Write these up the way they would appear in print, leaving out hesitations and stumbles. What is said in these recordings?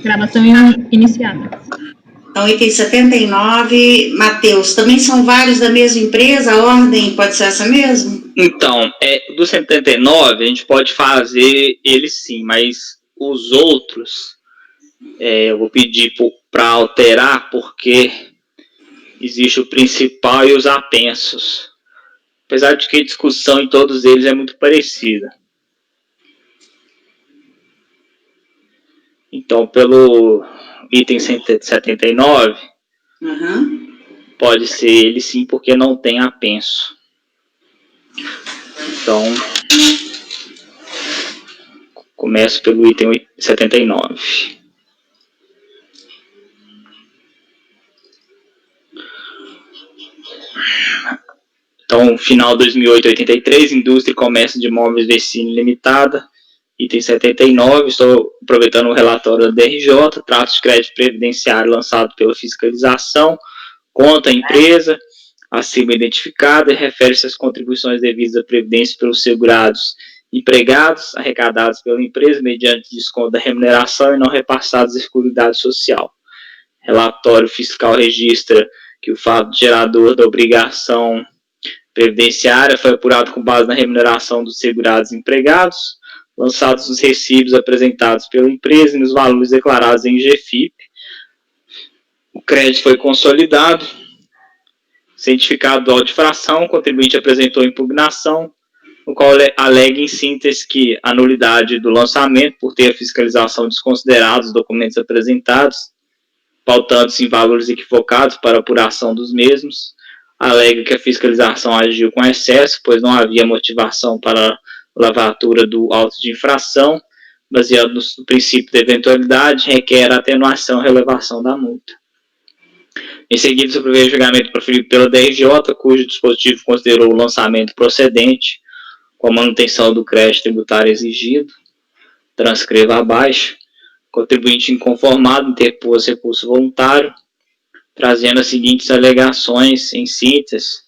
Gravação iniciada. Então, item 79, Matheus, também são vários da mesma empresa? A ordem pode ser essa mesmo? Então, do 79 a gente pode fazer ele sim, mas os outros eu vou pedir para alterar, porque existe o principal e os apensos. Apesar de que a discussão em todos eles é muito parecida. Então, pelo item 179, pode ser ele sim, porque não tem apenso. Então, começo pelo item 79. Então, final 2008-83, Indústria e Comércio de Imóveis Vecine Limitada. Item 79, estou aproveitando o relatório da DRJ, trato de crédito previdenciário lançado pela fiscalização, conta a empresa, acima identificada, e refere-se às contribuições devidas à Previdência pelos segurados empregados, arrecadados pela empresa, mediante desconto da remuneração e não repassados à Seguridade Social. Relatório fiscal registra que o fato gerador da obrigação previdenciária foi apurado com base na remuneração dos segurados empregados, lançados os recibos apresentados pela empresa e nos valores declarados em GFIP. O crédito foi consolidado, cientificado do auto de fração, o contribuinte apresentou impugnação, no qual alega em síntese que a nulidade do lançamento, por ter a fiscalização desconsiderada dos documentos apresentados, pautando-se em valores equivocados para apuração dos mesmos, alega que a fiscalização agiu com excesso, pois não havia motivação para lavratura do auto de infração, baseado no princípio de eventualidade, requer a atenuação e relevação da multa. Em seguida, se prevê o julgamento proferido pela DRJ, cujo dispositivo considerou o lançamento procedente com a manutenção do crédito tributário exigido. Transcreva abaixo. Contribuinte inconformado interpôs recurso voluntário, trazendo as seguintes alegações em síntese.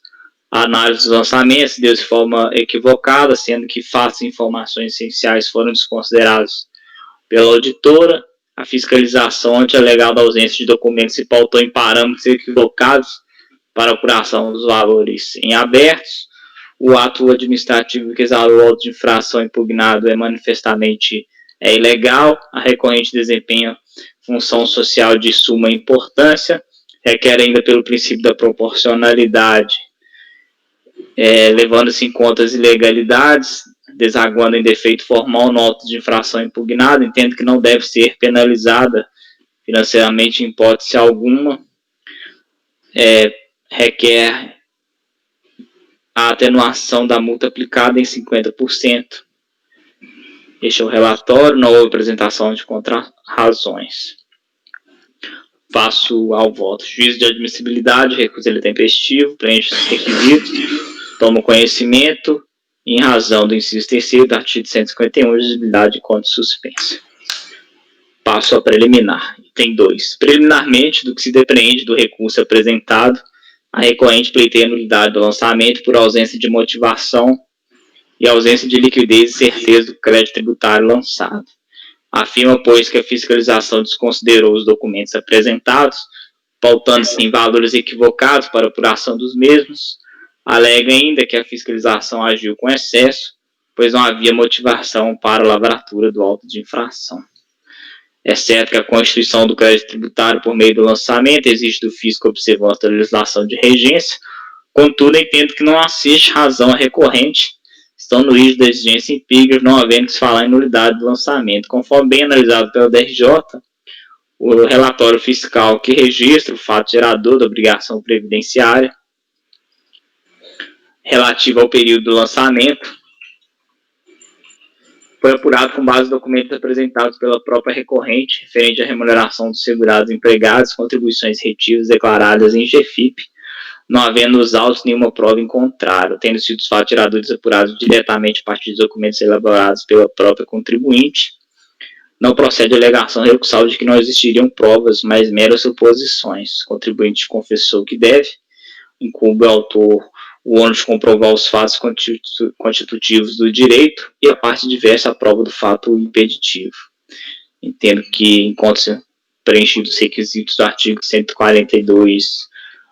A análise dos lançamentos deu-se de forma equivocada, sendo que fatos e informações essenciais foram desconsiderados pela auditora. A fiscalização ante a alegada ausência de documentos se pautou em parâmetros equivocados para apuração dos valores em abertos. O ato administrativo que exalou o auto de infração impugnado é manifestamente ilegal. A recorrente desempenha função social de suma importância, requer ainda pelo princípio da proporcionalidade, levando-se em conta as ilegalidades, desaguando em defeito formal no auto de infração impugnado, entendo que não deve ser penalizada financeiramente em hipótese alguma, requer a atenuação da multa aplicada em 50%. Este é o relatório, não houve apresentação de contra-razões. Passo ao voto. Juízo de admissibilidade, recurso intempestivo, preenche os requisitos, toma conhecimento, em razão do inciso 3º do artigo 151, exigibilidade de conta suspensa. Passo ao preliminar. Item 2. Preliminarmente, do que se depreende do recurso apresentado, a recorrente pleiteia a nulidade do lançamento por ausência de motivação e ausência de liquidez e certeza do crédito tributário lançado. Afirma, pois, que a fiscalização desconsiderou os documentos apresentados, pautando-se em valores equivocados para apuração dos mesmos. Alega ainda que a fiscalização agiu com excesso, pois não havia motivação para a lavratura do auto de infração. É certo que a constituição do crédito tributário por meio do lançamento exige do fisco observância da legislação de regência, contudo, entendo que não assiste razão a recorrente, estão no rígido da exigência empírica, não havendo que se falar em nulidade do lançamento. Conforme bem analisado pela DRJ, o relatório fiscal que registra o fato gerador da obrigação previdenciária relativo ao período do lançamento foi apurado com base em documentos apresentados pela própria recorrente, referente à remuneração dos segurados empregados, contribuições retivas declaradas em GFIP, não havendo nos autos nenhuma prova em contrário, tendo sido os fatos geradores apurados diretamente a partir de documentos elaborados pela própria contribuinte. Não procede a alegação recursal de que não existiriam provas, mas meras suposições. O contribuinte confessou que deve, incumbe ao autor o ônus de comprovar os fatos constitutivos do direito e a parte diversa a prova do fato impeditivo. Entendo que encontram-se preenchidos os requisitos do artigo 142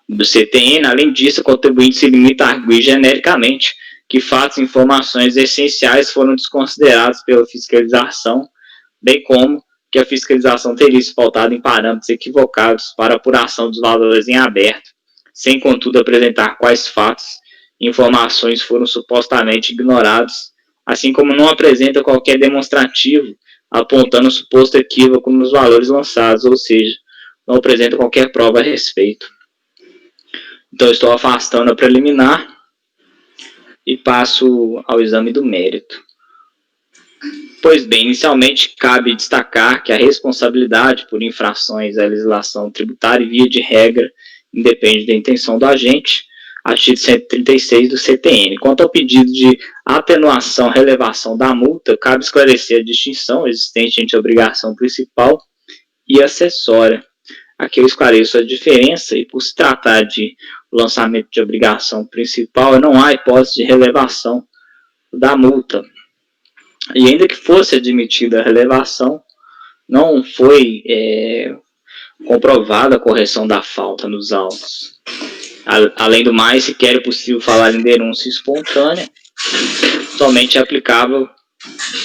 do CTN. Além disso, o contribuinte se limita a arguir genericamente que fatos e informações essenciais foram desconsiderados pela fiscalização, bem como que a fiscalização teria se pautado em parâmetros equivocados para apuração dos valores em aberto, sem, contudo, apresentar quais fatos e informações foram supostamente ignorados, assim como não apresenta qualquer demonstrativo apontando suposto equívoco nos valores lançados, ou seja, não apresenta qualquer prova a respeito. Então, estou afastando a preliminar e passo ao exame do mérito. Pois bem, inicialmente cabe destacar que a responsabilidade por infrações à legislação tributária, via de regra, independe da intenção do agente, artigo 136 do CTN. Quanto ao pedido de atenuação, relevação da multa, cabe esclarecer a distinção existente entre a obrigação principal e acessória. Aqui eu esclareço a diferença e, por se tratar de lançamento de obrigação principal, não há hipótese de relevação da multa. E ainda que fosse admitida a relevação, não foi comprovada a correção da falta nos autos. Além do mais, sequer é possível falar em denúncia espontânea, somente aplicável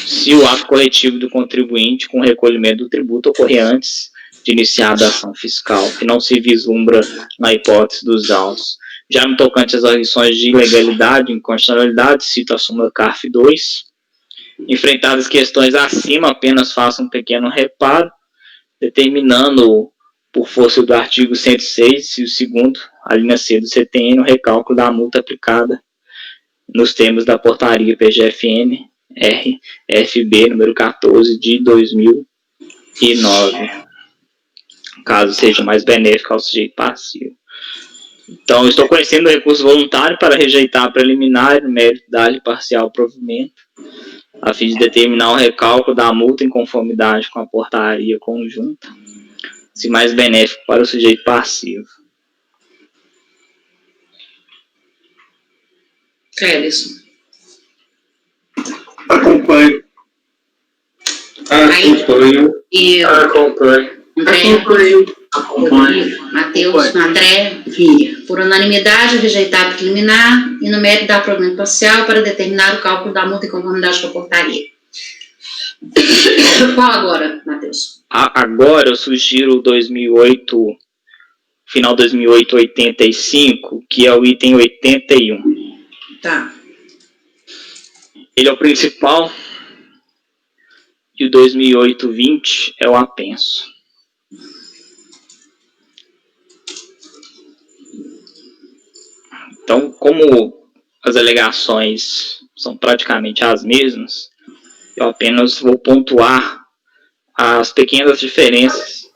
se o ato coletivo do contribuinte com recolhimento do tributo ocorrer antes de iniciada a ação fiscal, que não se vislumbra na hipótese dos autos. Já no tocante às arguições de ilegalidade e inconstitucionalidade, cito a súmula CARF 2, enfrentadas questões acima, apenas faço um pequeno reparo, determinando, por força do artigo 106, e o segundo, a linha C do CTN, o recálculo da multa aplicada nos termos da portaria PGFN RFB número 14 de 2009, caso seja mais benéfico ao sujeito passivo. Então, estou conhecendo o recurso voluntário para rejeitar a preliminar no mérito da parcial provimento, a fim de determinar o recálculo da multa em conformidade com a portaria conjunta, se mais benéfico para o sujeito passivo. Cléberson. Acompanho. Matheus, André, Via. Por unanimidade, rejeitar a preliminar e no mérito da provimento parcial para determinar o cálculo da multa em conformidade com a portaria. Qual agora, Matheus? Agora eu sugiro o 2008, final 2008-85, que é o item 81. Tá. Ele é o principal e o 2008-20 é o apenso. Então, como as alegações são praticamente as mesmas, eu apenas vou pontuar as pequenas diferenças.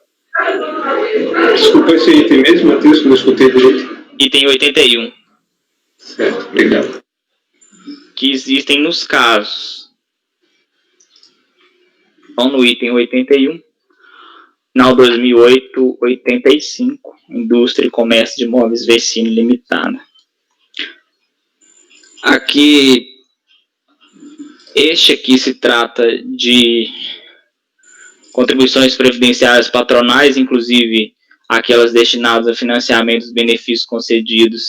Desculpa, esse item mesmo, Matheus, que eu não escutei direito. Item 81. Certo, obrigado. Que existem nos casos. Então, no item 81, final 2008-85, Indústria e Comércio de Imóveis Vecino Limitada. Aqui, este aqui se trata de contribuições previdenciárias patronais, inclusive aquelas destinadas a financiamento dos benefícios concedidos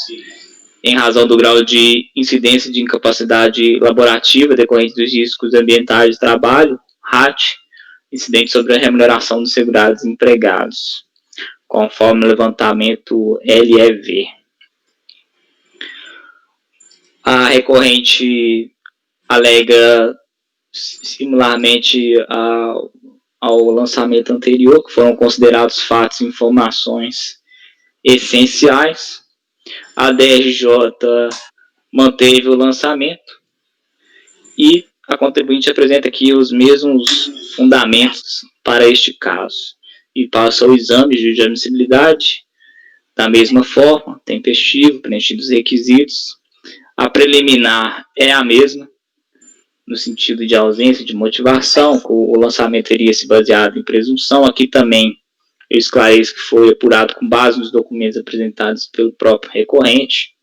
em razão do grau de incidência de incapacidade laborativa decorrente dos riscos ambientais de trabalho, RAT, incidente sobre a remuneração dos segurados empregados, conforme o levantamento LEV. A recorrente alega similarmente ao lançamento anterior, que foram considerados fatos e informações essenciais. A DRJ manteve o lançamento e a contribuinte apresenta aqui os mesmos fundamentos para este caso e passa ao exame de admissibilidade da mesma forma, tempestivo, preenchidos os requisitos. A preliminar é a mesma, no sentido de ausência de motivação, o lançamento teria se baseado em presunção. Aqui também eu esclareço que foi apurado com base nos documentos apresentados pelo próprio recorrente,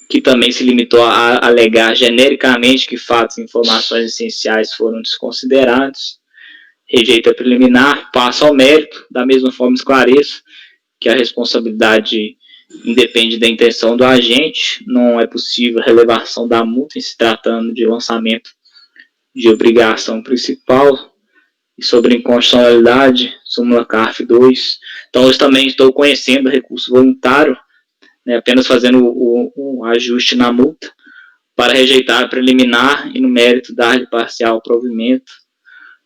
que também se limitou a alegar genericamente que fatos e informações essenciais foram desconsiderados. rejeita a preliminar, passa ao mérito, da mesma forma esclareço que a responsabilidade independe da intenção do agente, não é possível relevação da multa em se tratando de lançamento de obrigação principal, e sobre inconstitucionalidade, súmula CARF 2. Então, eu também estou conhecendo o recurso voluntário, né, apenas fazendo o ajuste na multa, para rejeitar a preliminar e, no mérito, dar-lhe parcial provimento,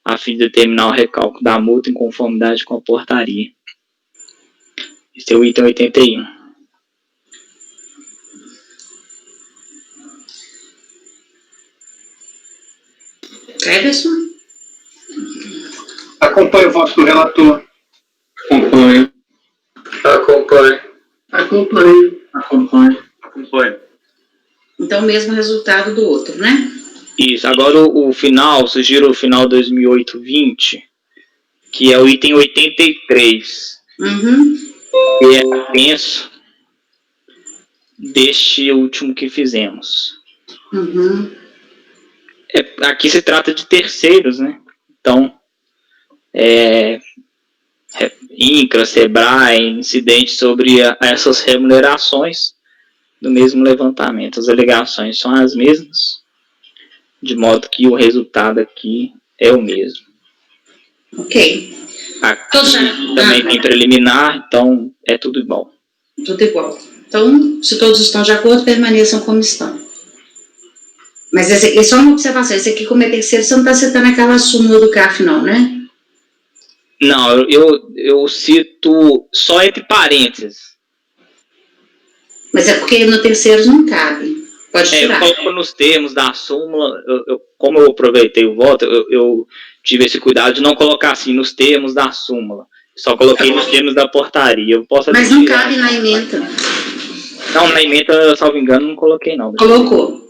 a fim de determinar o recálculo da multa em conformidade com a portaria. Esse é o item 81. Cleverson? Acompanho o voto do relator. Acompanho. Acompanho. Acompanho. Acompanho. Acompanho. Então, o mesmo resultado do outro, né? Isso, agora o final, sugiro o final 2008-20, que é o item 83, que é apenso deste último que fizemos. Aqui se trata de terceiros, né? Então, INCRA, SEBRAE, incidente sobre essas remunerações do mesmo levantamento. As alegações são as mesmas, de modo que o resultado aqui é o mesmo. Ok. Aqui também tem preliminar, então é tudo igual. Tudo igual. Então, se todos estão de acordo, permaneçam como estão. Mas esse aqui é só uma observação. Esse aqui, como é terceiro, você não está citando aquela súmula do CARF, não, né? Não, eu cito só entre parênteses. Mas é porque no terceiro não cabe. Pode tirar. Eu coloco nos termos da súmula, como eu aproveitei o voto, eu tive esse cuidado de não colocar assim nos termos da súmula. Só coloquei nos termos da portaria. Eu posso Mas não cabe na emenda. Não, na emenda, salvo engano, não coloquei não. Colocou.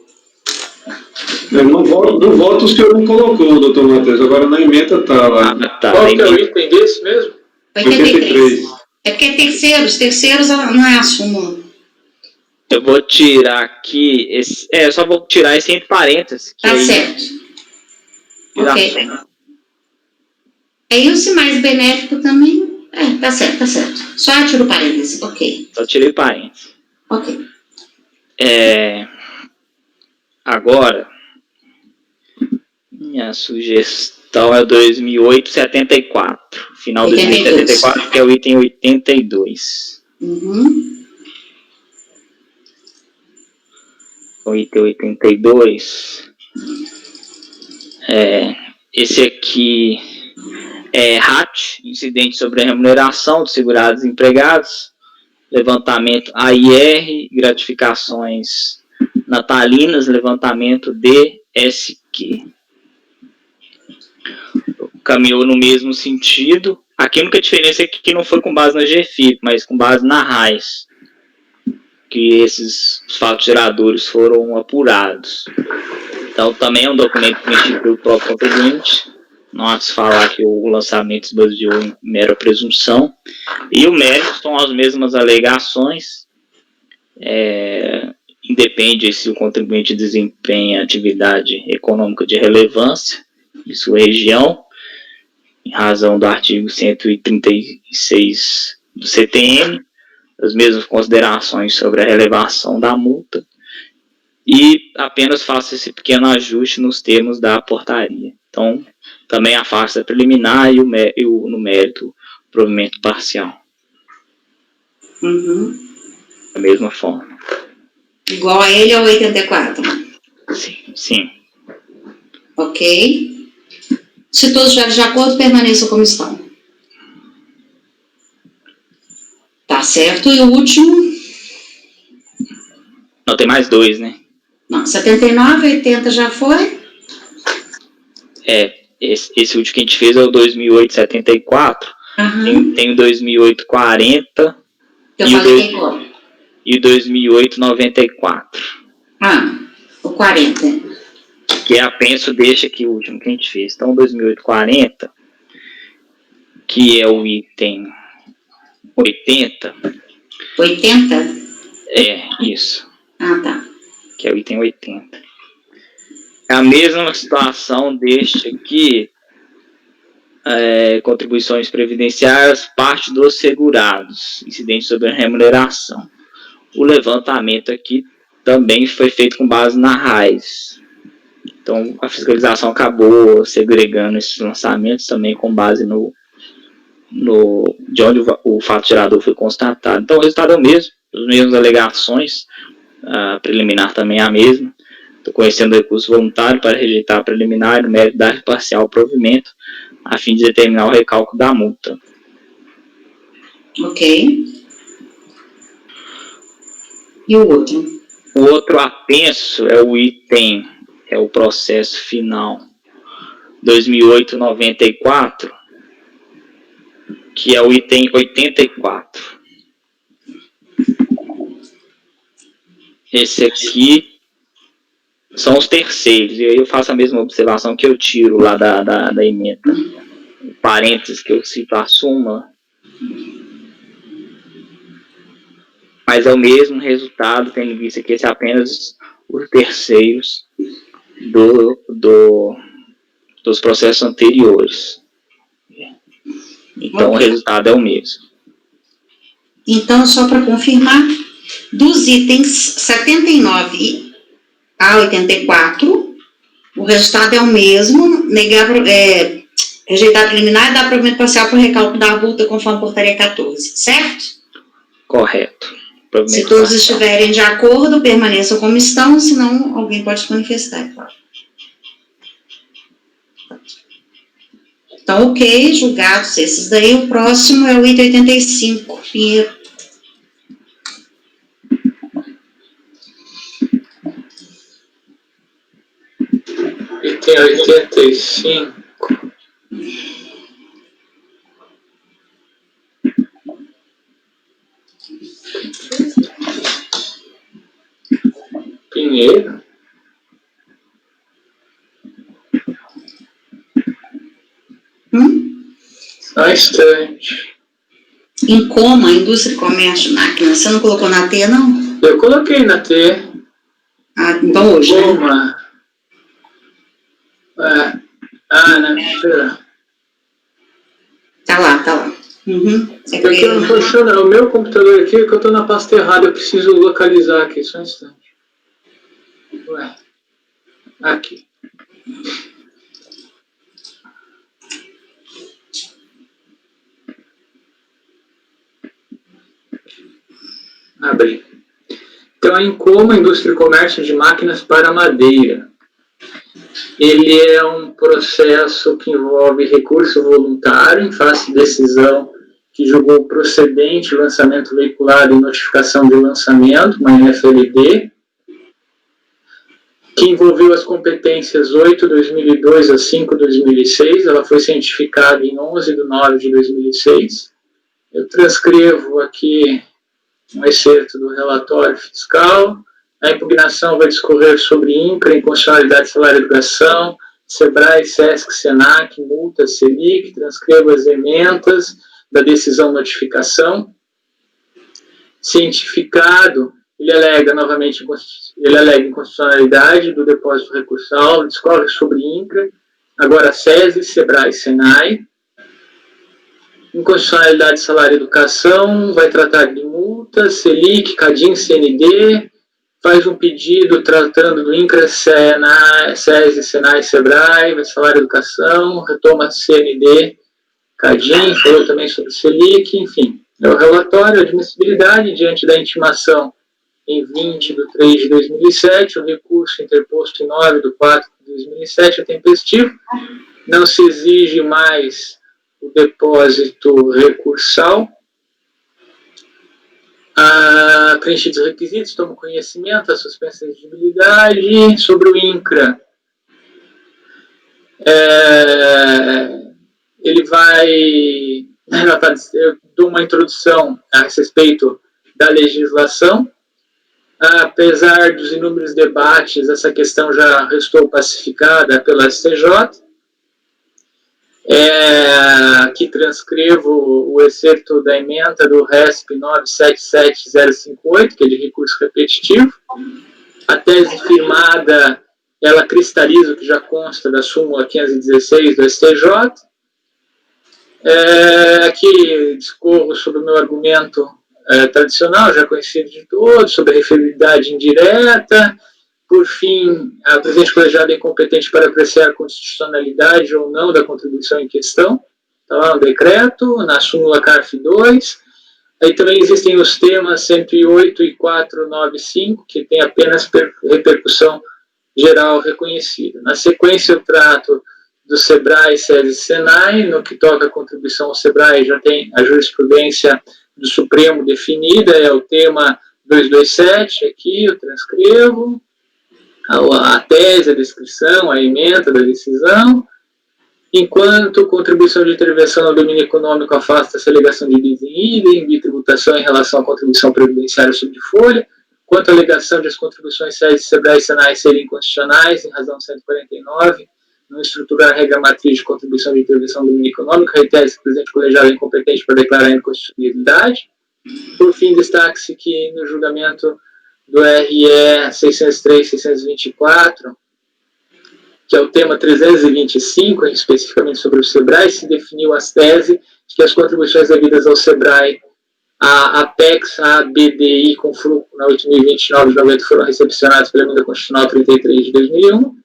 No voto o senhor não colocou, doutor Matheus. Agora na emenda está lá. Tá, qual que é o item desse mesmo? 83. É porque é terceiros não é a súmula. Eu vou tirar aqui, eu só vou tirar esse entre parênteses. Tá certo. Ok. É isso mais benéfico também? Tá certo. Só tiro parênteses, ok. Só tirei parênteses. Ok. Agora, minha sugestão é 2008-74. Final de 2074, que é o item 82. O item 82. Esse aqui é RAT, incidente sobre a remuneração de segurados e empregados, levantamento AIR, gratificações natalinas, levantamento DSQ. Caminhou no mesmo sentido. Aqui a única diferença é que não foi com base na GFIP, mas com base na RAIS, que esses fatos geradores foram apurados. Então também é um documento emitido pelo próprio contribuinte. Não há de se falar que o lançamento se baseou em mera presunção. E o mérito são as mesmas alegações. Independe se o contribuinte desempenha atividade econômica de relevância em sua região, em razão do artigo 136 do CTN, as mesmas considerações sobre a relevação da multa, e apenas faço esse pequeno ajuste nos termos da portaria. Então, também afasta a preliminar e no mérito, o provimento parcial. Da mesma forma. Igual a ele ao 84? Sim. Ok. Se todos estiverem de acordo, permaneçam como estão. Tá certo. E o último? Não, tem mais dois, né? Não, 79, 80 já foi? Esse último que a gente fez é o 2008-74. Tem o 2008-40. Eu falei que igual. E o 2008-94. O 40. Que é apenso deste aqui, o último que a gente fez. Então, 2008-40, que é o item 80. 80? Isso. Tá. Que é o item 80. É a mesma situação deste aqui, contribuições previdenciárias, parte dos segurados, incidente sobre a remuneração. O levantamento aqui também foi feito com base na RAIS. Então, a fiscalização acabou segregando esses lançamentos também com base de onde o fato gerador foi constatado. Então, o resultado é o mesmo, as mesmas alegações, a preliminar também é a mesma. Estou conhecendo o recurso voluntário para rejeitar a preliminar no mérito da parcial ao provimento, a fim de determinar o recálculo da multa. Ok. E o outro? O outro apenso é o item, é o processo final 2008-94, que é o item 84. Esse aqui são os terceiros, e aí eu faço a mesma observação que eu tiro lá da emenda. Parênteses que eu cito a súmula, mas é o mesmo resultado, tendo em vista que esse é apenas os terceiros dos processos anteriores. Então, o resultado é o mesmo. Então, só para confirmar, dos itens 79 a 84, o resultado é o mesmo, rejeitar a preliminar e dar provimento parcial para o recálculo da multa conforme portaria 14, certo? Correto. Se todos estiverem de acordo, permaneçam como estão, senão alguém pode se manifestar, claro. Então, ok, julgados esses daí, o próximo é o item 85, Pinheiro. Item 85. Pinheiro. Só um instante. Em coma, indústria, comércio, máquina. Você não colocou na T, não? Eu coloquei na T. Ah, então hoje, né? Coma. Espera. Tá lá. Uhum. É porque eu não tô achando, o meu computador aqui é que eu tô na pasta errada, eu preciso localizar aqui, só um instante. Ué. Aqui. Abri. Então, em coma, indústria e comércio de máquinas para madeira. Ele é um processo que envolve recurso voluntário em face de decisão que julgou procedente o lançamento veiculado em notificação de lançamento, uma NFLD, que envolveu as competências 8/2002 a 5/2006, ela foi cientificada em 11/9/2006. Eu transcrevo aqui um excerto do relatório fiscal. A impugnação vai discorrer sobre INCRA, inconstitucionalidade, salário e educação, SEBRAE, SESC, SENAC, multa, SELIC, transcrevo as emendas da decisão notificação. Cientificado, ele alega novamente inconstitucionalidade do depósito recursal, discorre sobre INCRA, agora SESI, SEBRAE, SENAI. Inconstitucionalidade, salário e educação, vai tratar de multa, SELIC, CADIM, CND, faz um pedido tratando do INCRA, SESI, SENAI, SEBRAE, vai salário e educação, retoma CND, CADIM, falou também sobre SELIC, enfim. É o relatório, admissibilidade, diante da intimação em 20/3/2007, o recurso interposto em 9/4/2007 é tempestivo, não se exige mais o depósito recursal. Preenchidos os requisitos, toma conhecimento, a suspensa de exigibilidade. Sobre o INCRA, ele vai... Eu dou uma introdução a respeito da legislação. Apesar dos inúmeros debates, essa questão já restou pacificada pela STJ. Aqui transcrevo o excerto da emenda do RESP 977058, que é de recurso repetitivo. A tese firmada, ela cristaliza o que já consta da súmula 516 do STJ. Aqui discorro sobre o meu argumento tradicional, já conhecido de todos, sobre a referibilidade indireta. Por fim, a presidente colegiada é incompetente para apreciar a constitucionalidade ou não da contribuição em questão. Está lá no decreto, na súmula CARF 2. Aí também existem os temas 108 e 495, que tem apenas repercussão geral reconhecida. Na sequência, eu trato do SEBRAE, SESI e SENAI. No que toca a contribuição ao SEBRAE, já tem a jurisprudência do Supremo definida, é o tema 227, aqui eu transcrevo, a tese, a descrição, a ementa da decisão. Enquanto contribuição de intervenção no domínio econômico afasta-se a alegação de bis in idem, de tributação em relação à contribuição previdenciária sobre folha, quanto à alegação de as contribuições SESI, SEBRAE e SENAI serem inconstitucionais, em razão do 149, não estruturar a regra matriz de contribuição de intervenção no domínio econômico, reitera-se que o presidente colegiado é incompetente para declarar a inconstitucionalidade. Por fim, destaque-se que no julgamento do RE 603-624, que é o tema 325, especificamente sobre o SEBRAE, se definiu as teses de que as contribuições devidas ao SEBRAE, a APEX, a BDI, com fruto na 8.029 de 90, foram recepcionadas pela Emenda Constitucional 33 de 2001.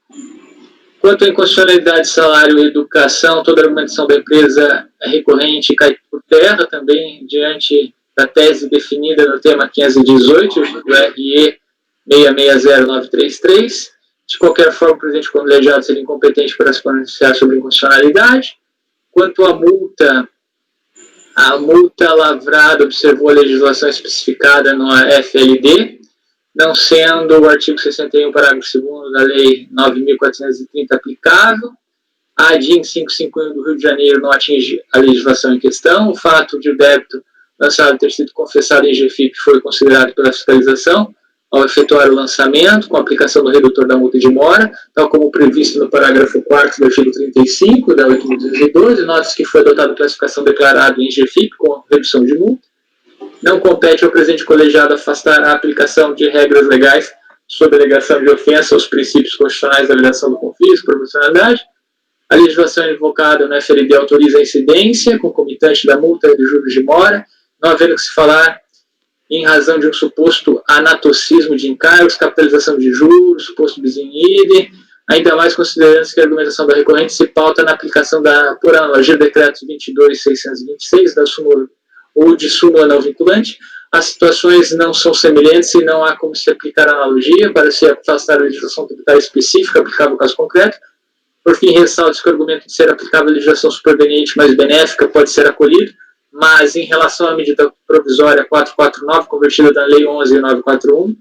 Quanto à inconstitucionalidade de salário e educação, toda a argumentação da empresa é recorrente e cai por terra, também diante da tese definida no tema 518 do RE 660933. De qualquer forma, o presidente colegiado seria incompetente para se pronunciar sobre inconstitucionalidade. Quanto à multa, a multa lavrada observou a legislação especificada no FLD, não sendo o artigo 61, parágrafo 2º da Lei 9.430 aplicável. A DIN 551 do Rio de Janeiro não atinge a legislação em questão. O fato de o débito lançado ter sido confessado em GFIP foi considerado pela fiscalização ao efetuar o lançamento, com a aplicação do redutor da multa de mora, tal como previsto no parágrafo 4º do artigo 35 da 8.212. Nota-se que foi adotada a classificação declarada em GFIP com redução de multa. Não compete ao presidente colegiado afastar a aplicação de regras legais sob alegação de ofensa aos princípios constitucionais da vedação do confisco e proporcionalidade. A legislação invocada no FLD autoriza a incidência concomitante da multa e dos juros de mora, não havendo que se falar em razão de um suposto anatocismo de encargos, capitalização de juros, suposto bis in idem, ainda mais considerando-se que a argumentação da recorrente se pauta na aplicação por analogia do decreto 22.626 da súmula ou de súmula não vinculante. As situações não são semelhantes e não há como se aplicar a analogia para se afastar a legislação tributária específica aplicável ao caso concreto. Por fim, ressalta-se que o argumento de ser aplicável a legislação superveniente mais benéfica pode ser acolhido, mas em relação à medida provisória 449, convertida da Lei 11.941,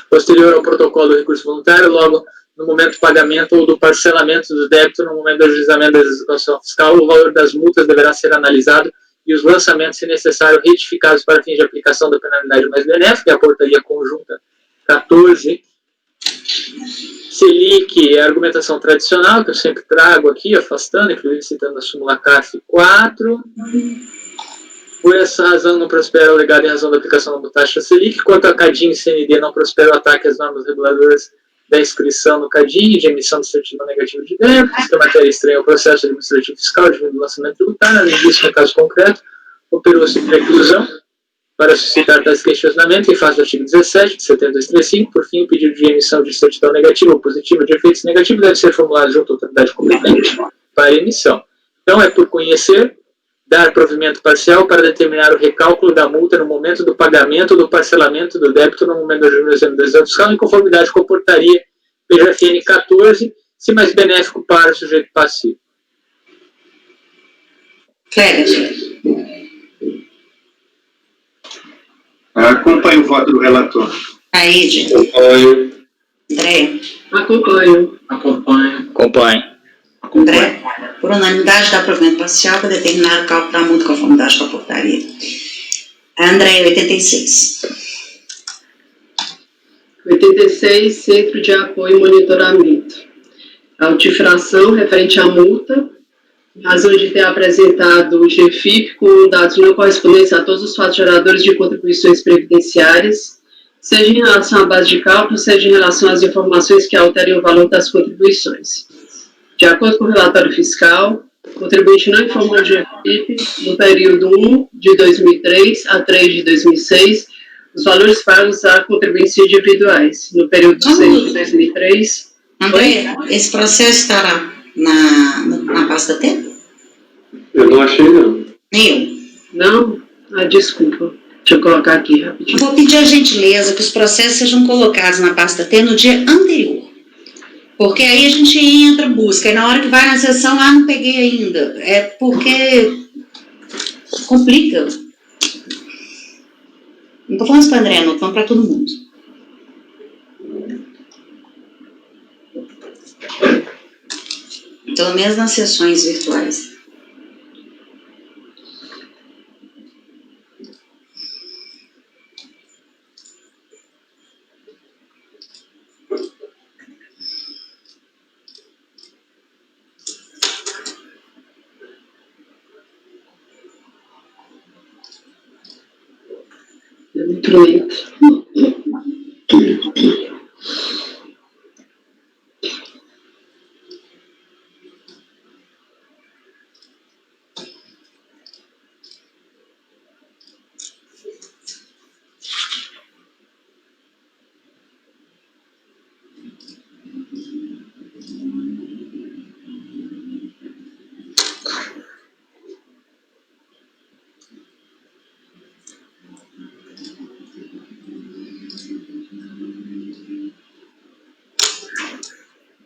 posterior ao protocolo do recurso voluntário, logo no momento do pagamento ou do parcelamento do débito no momento do ajuizamento da execução fiscal, o valor das multas deverá ser analisado e os lançamentos, se necessário, retificados para fins de aplicação da penalidade mais benéfica, a portaria conjunta 14. Selic é a argumentação tradicional, que eu sempre trago aqui, afastando, inclusive citando a súmula CARF 4. Por essa razão, não prospera o legado em razão da aplicação da taxa Selic. Quanto a CADIM e CND, não prospera o ataque às normas reguladoras da inscrição no CADIM e de emissão de certidão negativa de débito. Esta matéria estranha ao processo administrativo fiscal de lançamento tributário. Além disso, no caso concreto, operou-se preclusão para suscitar tais questionamentos em face do artigo 17 de 7235. Por fim, o pedido de emissão de certidão negativa ou positiva de efeitos negativos deve ser formulado junto à autoridade competente para emissão. Então, é por conhecer, dar provimento parcial para determinar o recálculo da multa no momento do pagamento ou do parcelamento do débito no momento do ajuizamento da execução fiscal, em conformidade com a portaria PGFN 14, se mais benéfico para o sujeito passivo. Félix. Acompanhe o voto do relator. Aide. Apoio. André. Acompanho. Acompanhe. André. Por unanimidade, dá provimento parcial para determinar o cálculo da multa em conformidade com a portaria. André, 86. 86, Centro de Apoio e Monitoramento. A notificação referente à multa, em razão de ter apresentado o GFIP com dados não correspondentes a todos os fatos geradores de contribuições previdenciárias, seja em relação à base de cálculo, seja em relação às informações que alterem o valor das contribuições. De acordo com o relatório fiscal, O contribuinte não informou o GFIP no período 1 de 2003 a 3 de 2006 os valores pagos a contribuintes individuais. No período 6 de 2003... André, esse processo estará na pasta T? Eu não achei, não. Nem eu. Não? Ah, desculpa. Deixa eu colocar aqui rapidinho. Vou pedir a gentileza que os processos sejam colocados na pasta T no dia anterior. Porque aí a gente entra, busca, e na hora que vai na sessão, não peguei ainda. É porque complica. Não estou falando isso para André, não, estou falando para todo mundo. Pelo menos nas sessões virtuais. É muito lento.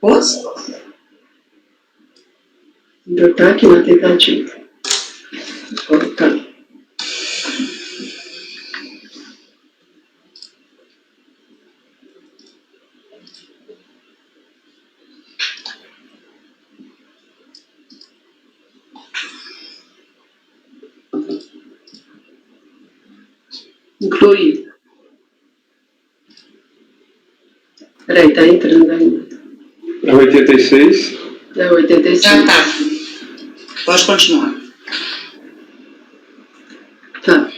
Posso? Ainda está aqui na tentativa. Vou colocar. Incluído. Peraí, está entrando ainda. É 86. É 85. Já tá. Pode continuar. Tá.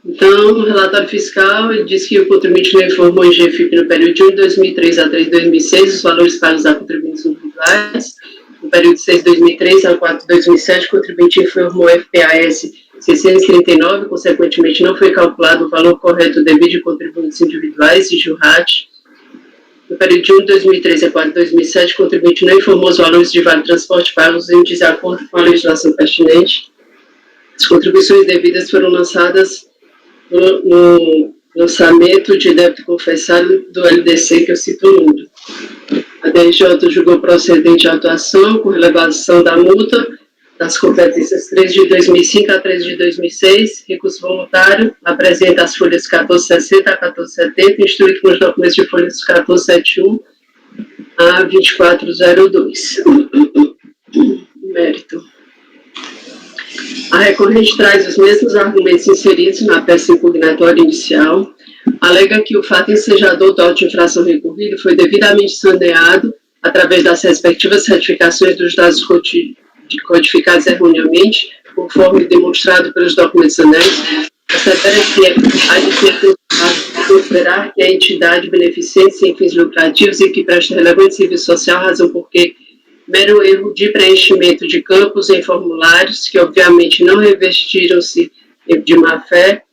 Então, no relatório fiscal, ele diz que o contribuinte não informou em GFIP no período de 1 de 2003 a 3 de 2006 os valores pagos a contribuintes individuais. No período de 6 de 2003 a 4 de 2007, o contribuinte informou FPAS 639, consequentemente não foi calculado o valor correto devido de contribuintes individuais e JURAT. No período de 1 de 2003 a 4 de 2007, o contribuinte não informou os valores de vale transporte pagos em desacordo com a legislação pertinente. As contribuições devidas foram lançadas no lançamento de débito confessado do LDC, que eu cito o número. A DRJ julgou procedente a atuação com relevação da multa das competências 3 de 2005 a 3 de 2006, recurso voluntário, apresenta as folhas 1460 a 1470, instruído com os documentos de folhas 1471 a 2402. Mérito. A recorrente traz os mesmos argumentos inseridos na peça impugnatória inicial, alega que o fato ensejador do auto de infração recorrido foi devidamente saneado através das respectivas certificações dos dados codificados erroneamente, conforme demonstrado pelos documentos anexos, assevera que há de ser considerar que a entidade beneficente sem fins lucrativos e que presta relevante serviço social, razão porque mero erro de preenchimento de campos em formulários, que obviamente não revestiram-se de má-fé,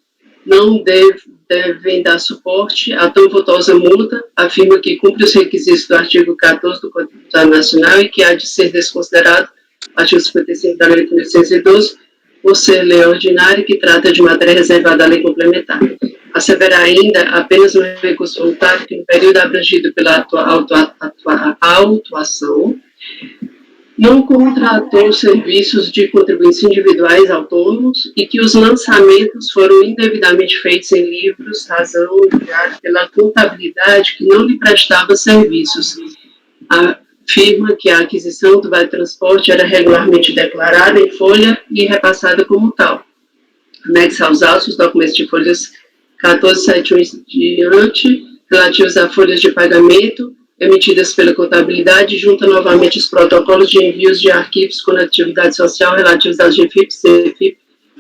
não devem dar suporte a tão votosa multa, afirma que cumpre os requisitos do artigo 14 do Código Tributário Nacional e que há de ser desconsiderado artigo 55 da Lei 1812, por ser lei ordinária que trata de matéria reservada à lei complementar. Assevera ainda apenas no recurso voluntário que no período abrangido pela autuação, não contratou serviços de contribuintes individuais autônomos e que os lançamentos foram indevidamente feitos em livros, razão pela contabilidade que não lhe prestava serviços. Afirma que a aquisição do vale transporte era regularmente declarada em folha e repassada como tal. Anexa aos autos os documentos de folhas 1471 e diante, relativos a folhas de pagamento, emitidas pela contabilidade, junta novamente os protocolos de envios de arquivos com atividade social relativos às GFIP e CFIP,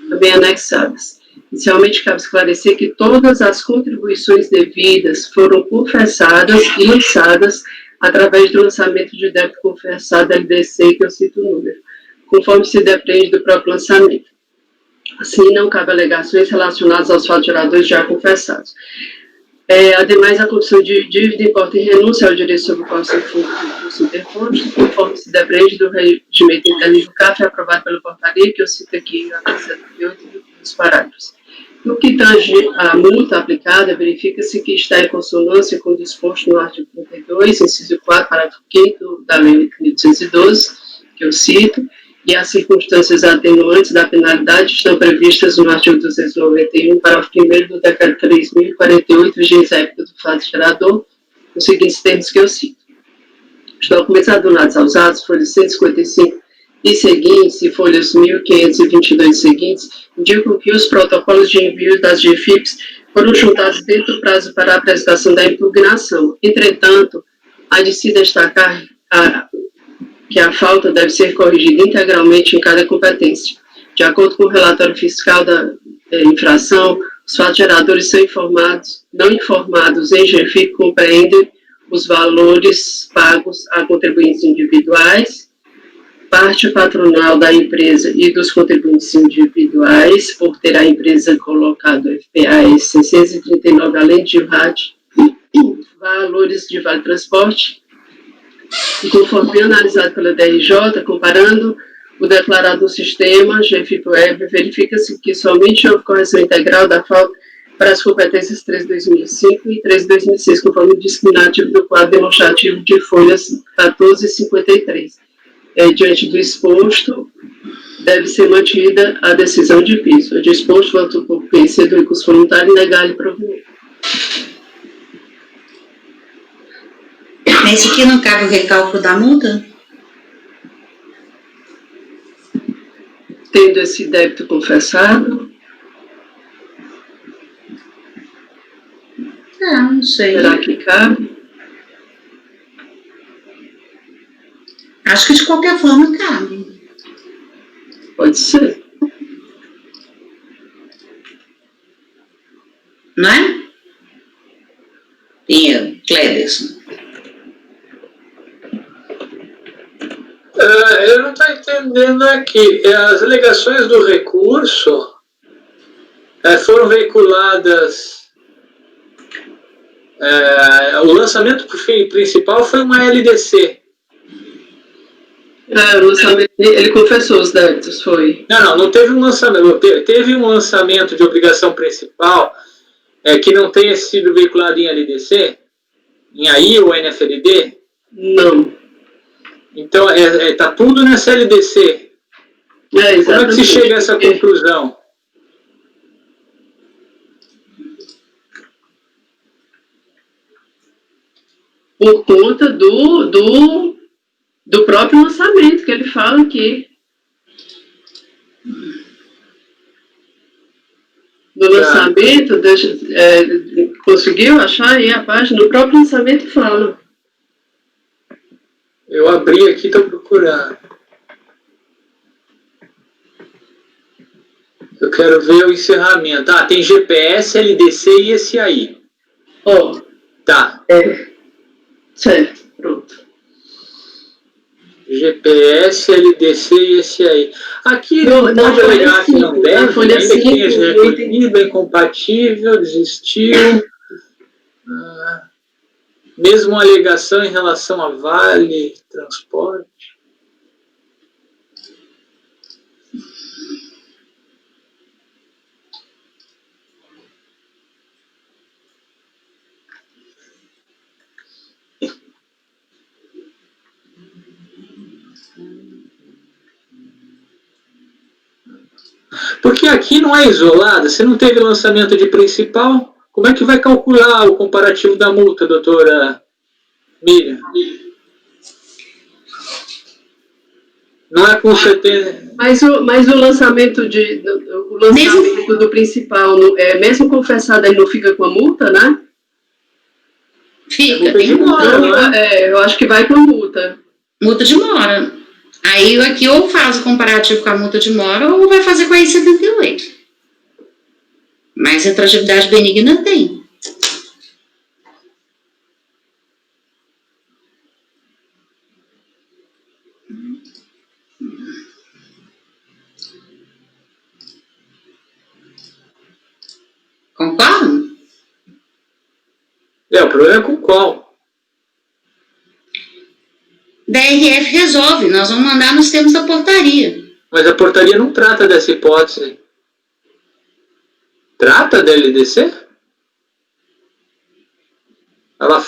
também anexadas. Inicialmente, cabe esclarecer que todas as contribuições devidas foram confessadas e lançadas através do lançamento de débito confessado LDC, que eu cito o número. conforme se depreende do próprio lançamento. Assim, não cabe alegações relacionadas aos fatos geradores já confessados. Ademais, a condição de dívida importa em renúncia ao direito sobre o qual se for o interposto, conforme se depreende do regimento interno do CAF, aprovado pela portaria, que eu cito aqui, a 78 dos parágrafos. No que tange à multa aplicada, verifica-se que está em consonância com o disposto no artigo 32, inciso 4, parágrafo 5º da Lei 8.812, que eu cito, e as circunstâncias atenuantes da penalidade estão previstas no artigo 291, parágrafo 1º do Decreto 3.048, vigência época do fato gerador, nos seguintes termos que eu cito. Os documentos adunados aos atos, folhas 155 e seguintes, e folhas 1.522 seguintes, indicam que os protocolos de envio das GFIPs foram juntados dentro do prazo para a apresentação da impugnação. Entretanto, há de se destacar que a falta deve ser corrigida integralmente em cada competência. De acordo com o relatório fiscal da infração, os fatos geradores são não informados em GFIP compreendem os valores pagos a contribuintes individuais, parte patronal da empresa e dos contribuintes individuais, por ter a empresa colocado FPAS 639, além de RAD, valores de vale transporte, e conforme analisado pela DRJ, comparando o declarado no sistema GFIP-Web, verifica-se que somente houve correção integral da falta para as competências 3.2005 e 3.2006, conforme o discriminativo do quadro demonstrativo de folhas 14 e 53. Diante do exposto, deve ser mantida a decisão de piso. O disposto, voto por conhecer do recurso voluntário e negar-lhe provimento. Nesse aqui não cabe o recálculo da multa? Tendo esse débito confessado. Não sei. Será que cabe? Acho que de qualquer forma cabe. Pode ser. Não é? Pinheiro, Cléberson. Eu não estou entendendo aqui. As alegações do recurso foram veiculadas. O lançamento principal foi uma LDC. O lançamento, ele confessou os débitos, foi? Não teve um lançamento. Teve um lançamento de obrigação principal que não tenha sido veiculado em LDC? Em AI ou NFLD? Não. Então, está tudo nessa LDC. Como é que se chega a essa conclusão? Por conta do próprio lançamento, que ele fala aqui. No lançamento, conseguiu achar aí a página? No próprio lançamento fala. Eu abri aqui, estou procurando. Eu quero ver o encerramento. Tem GPS, LDC e esse aí. Tá. Certo, pronto. GPS, LDC e esse aí. Aqui não pode alegar que não deve, ainda que tenha recolhido, é incompatível, desistiu. Mesmo uma alegação em relação a vale, transporte. Porque aqui não é isolado, você não teve lançamento de principal, como é que vai calcular o comparativo da multa, doutora Miriam? Não é com certeza. Mas o lançamento do principal, mesmo confessado, ele não fica com a multa, né? Fica, tem mora. Eu acho que vai com a multa. Multa de mora. Aí aqui ou faz o comparativo com a multa de mora ou vai fazer com a I-78. Mas retroatividade benigna tem. Concordam? O problema é com qual? DRF resolve, nós vamos mandar nos termos da portaria. Mas a portaria não trata dessa hipótese. Trata da LDC? Ela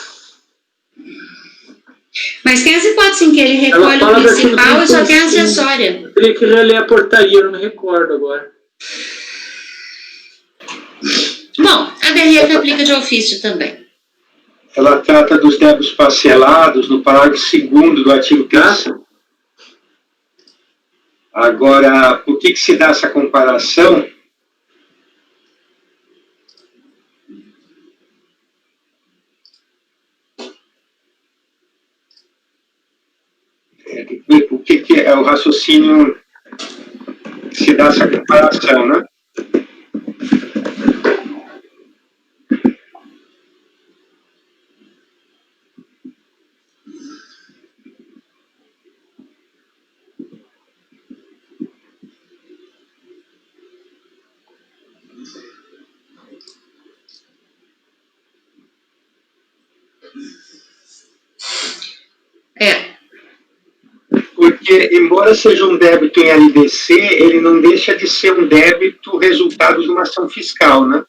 Mas tem as hipóteses em que ele recolhe o fala principal e só tem a acessória. Eu teria que reler a portaria, eu não me recordo agora. Bom, a DRF aplica de ofício também. Ela trata dos débitos parcelados no parágrafo 2º do artigo 3º. Agora, por que se dá essa comparação? Por que é o raciocínio que se dá essa comparação, né? Porque, embora seja um débito em LDC, ele não deixa de ser um débito resultado de uma ação fiscal, né?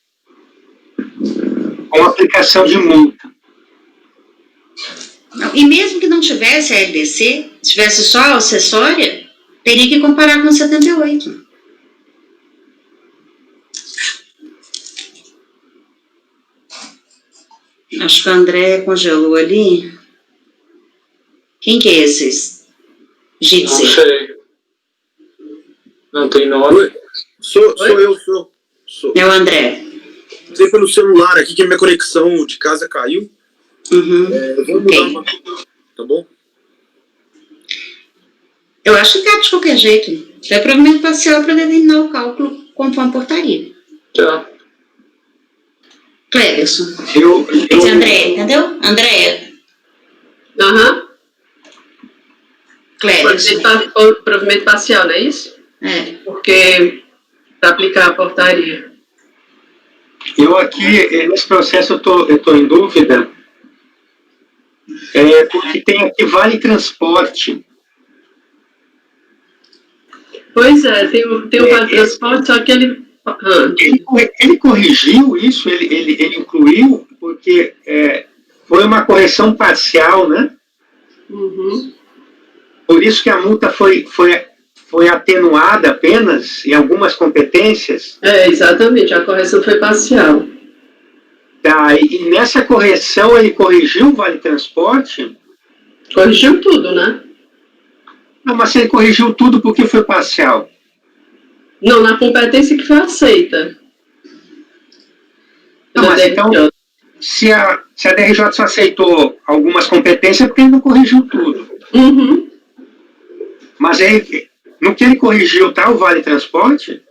Com aplicação de multa. Não, e mesmo que não tivesse a LDC, tivesse só a acessória, teria que comparar com 78. Acho que o André congelou ali. Quem que é esses? Não Gitze. sei. Não tem nome. Sou eu. É o André. Entrei pelo celular aqui que a minha conexão de casa caiu. Uhum. Eu vou mudar uma... Tá bom? Eu acho que cabe de qualquer jeito. É provimento parcial para determinar o cálculo conforme portaria. Tá. Cleverson. Eu, André, entendeu? André. Aham. Cleverson. Provimento parcial, não é isso? É. Porque para aplicar a portaria. eu aqui, nesse processo, eu tô em dúvida, porque tem aqui vale transporte. Pois é, tem o vale transporte, só que ele... Ele corrigiu isso, ele incluiu, porque foi uma correção parcial, né? Uhum. Por isso que a multa foi atenuada apenas em algumas competências. Exatamente, a correção foi parcial. Tá, e nessa correção ele corrigiu o vale transporte? Corrigiu tudo, né? Não, mas se ele corrigiu tudo, por que foi parcial? Não, na competência que foi aceita. Não, mas então, se a DRJ só aceitou algumas competências, é porque ele não corrigiu tudo. Uhum. Mas aí, no que ele corrigiu, tá o vale transporte?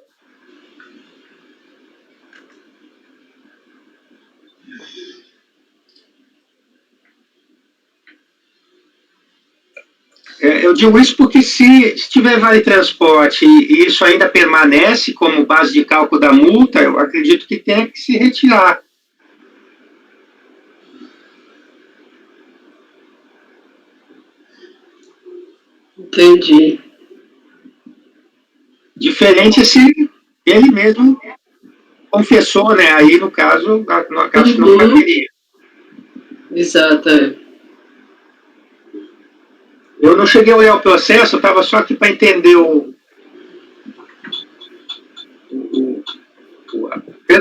Eu digo isso porque se tiver vale transporte e isso ainda permanece como base de cálculo da multa, eu acredito que tenha que se retirar. Entendi. Diferente se ele mesmo confessou, né? Aí, no caso, acho que não caberia. Exato, Eu não cheguei a olhar o processo, eu estava só aqui para entender